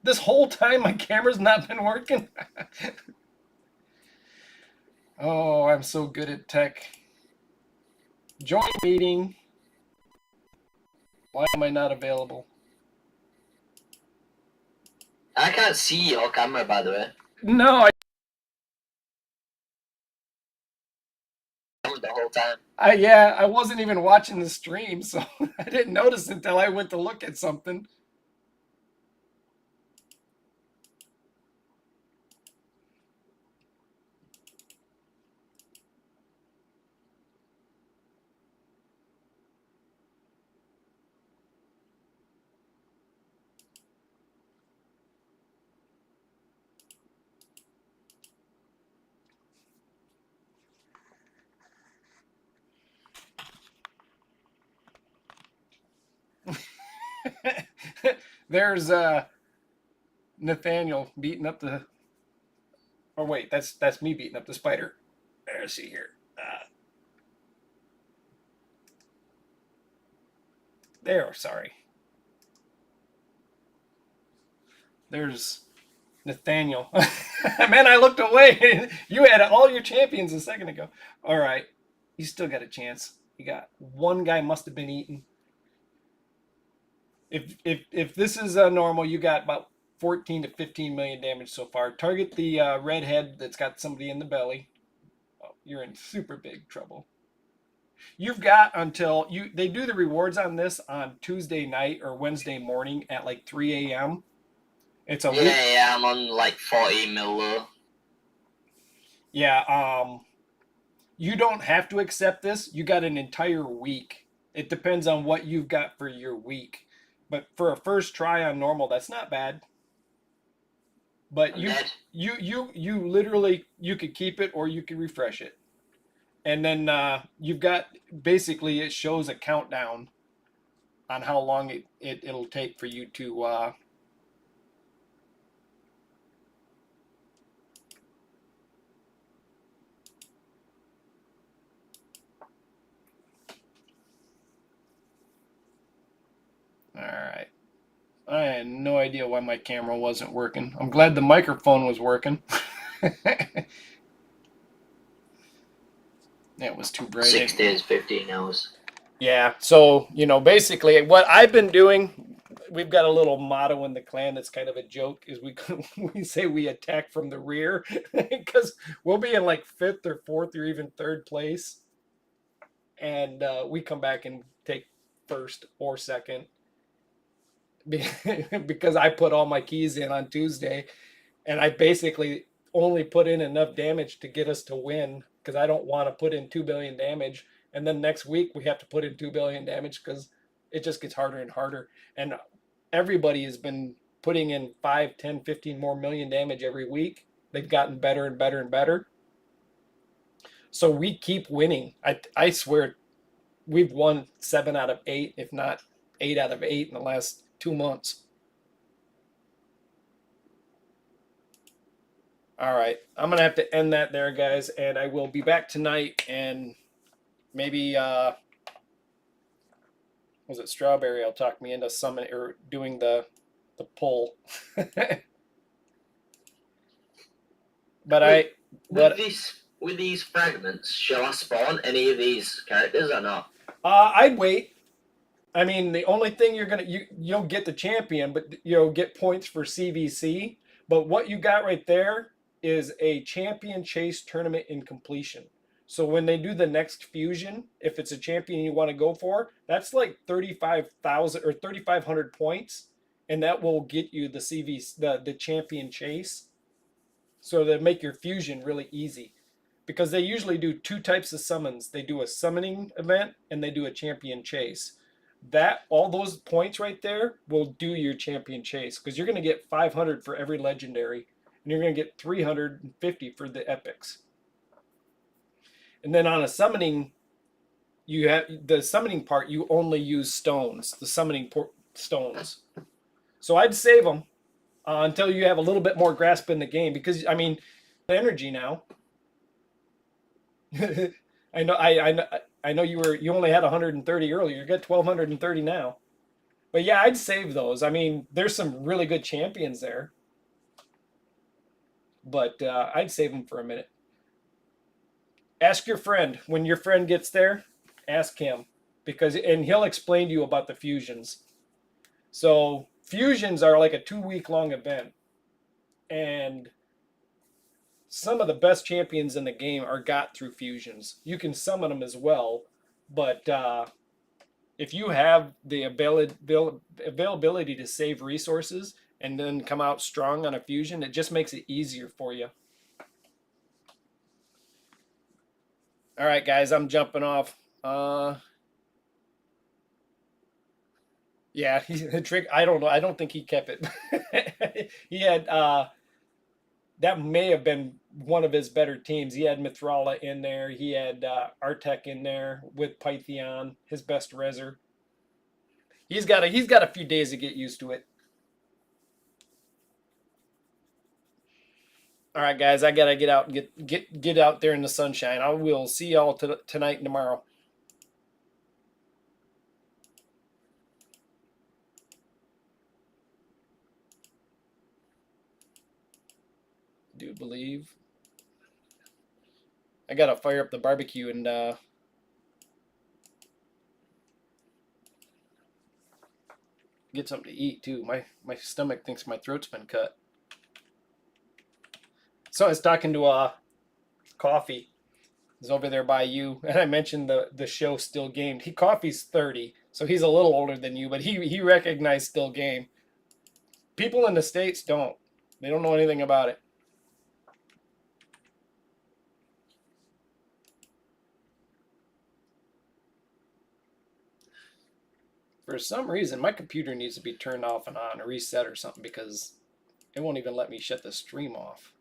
This whole time my camera's not been working? Oh, I'm so good at tech. Join meeting. Why am I not available? I can't see your camera, by the way. No, The whole time. I wasn't even watching the stream, so I didn't notice until I went to look at something. There's Nathaniel beating up the. Oh wait, that's me beating up the spider. Let's see here. There, sorry. There's Nathaniel. Man, I looked away. You had all your champions a second ago. All right, you still got a chance. You got one guy must have been eaten. If this is normal, you got about 14 to 15 million damage so far. Target the redhead that's got somebody in the belly. Oh, you're in super big trouble. You've got until they do the rewards on this on Tuesday night or Wednesday morning at like 3 a.m. It's a Yeah, I'm on like 40 mil low. Yeah, you don't have to accept this. You got an entire week. It depends on what you've got for your week. But for a first try on normal, that's not bad. But you literally you could keep it or you could refresh it. And then you've got basically it shows a countdown on how long it'll take for you to all right. I had no idea why my camera wasn't working. I'm glad the microphone was working. It was too bright. 6 days, 15 hours. Yeah. So, basically what I've been doing, we've got a little motto in the clan that's kind of a joke is we say we attack from the rear because we'll be in like 5th or 4th or even 3rd place. And we come back and take 1st or 2nd because I put all my keys in on Tuesday and I basically only put in enough damage to get us to win because I don't want to put in 2 billion damage. And then next week we have to put in 2 billion damage because it just gets harder and harder. And everybody has been putting in 5, 10, 15 more million damage every week. They've gotten better and better and better. So we keep winning. I swear we've won 7 out of 8, if not 8 out of 8 in the last 2 months. All right. I'm going to have to end that there, guys. And I will be back tonight and maybe, was it Strawberry? I'll talk me into summon or doing the pull. But with these fragments, shall I spawn any of these characters or not? I'd wait. I mean, the only thing you'll get the champion, but you'll get points for CVC. But what you got right there is a champion chase tournament in completion. So when they do the next fusion, if it's a champion you want to go for, that's like 35,000 or 3,500 points, and that will get you the the champion chase. So they make your fusion really easy, because they usually do 2 types of summons. They do a summoning event and they do a champion chase. That all those points right there will do your champion chase because you're going to get 500 for every legendary, and you're going to get 350 for the epics. And then on a summoning, you have the summoning part. You only use stones, the summoning stones. So I'd save them until you have a little bit more grasp in the game, because I mean, energy now. I know. I know you only had 130 earlier. You got 1,230 now. But yeah, I'd save those. I mean, there's some really good champions there. But I'd save them for a minute. Ask your friend. When your friend gets there, ask him, and he'll explain to you about the fusions. So fusions are like a 2-week long event, and some of the best champions in the game are got through fusions. You can summon them as well, but if you have the availability to save resources and then come out strong on a fusion, it just makes it easier for you. All right, guys, I'm jumping off. Yeah, the trick. I don't know. I don't think he kept it. He had that may have been one of his better teams. He had Mithrala in there. He had Artek in there with Pythion, his best reser. He's got a few days to get used to it. All right, guys, I gotta get out and get out there in the sunshine. I will see y'all tonight and tomorrow. Do believe I gotta fire up the barbecue and get something to eat too. My stomach thinks my throat's been cut. So I was talking to Coffee. He's over there by you, and I mentioned the show Still Game. Coffee's 30, so he's a little older than you, but he recognized Still Game. People in the States don't. They don't know anything about it. For some reason, my computer needs to be turned off and on or reset or something because it won't even let me shut the stream off.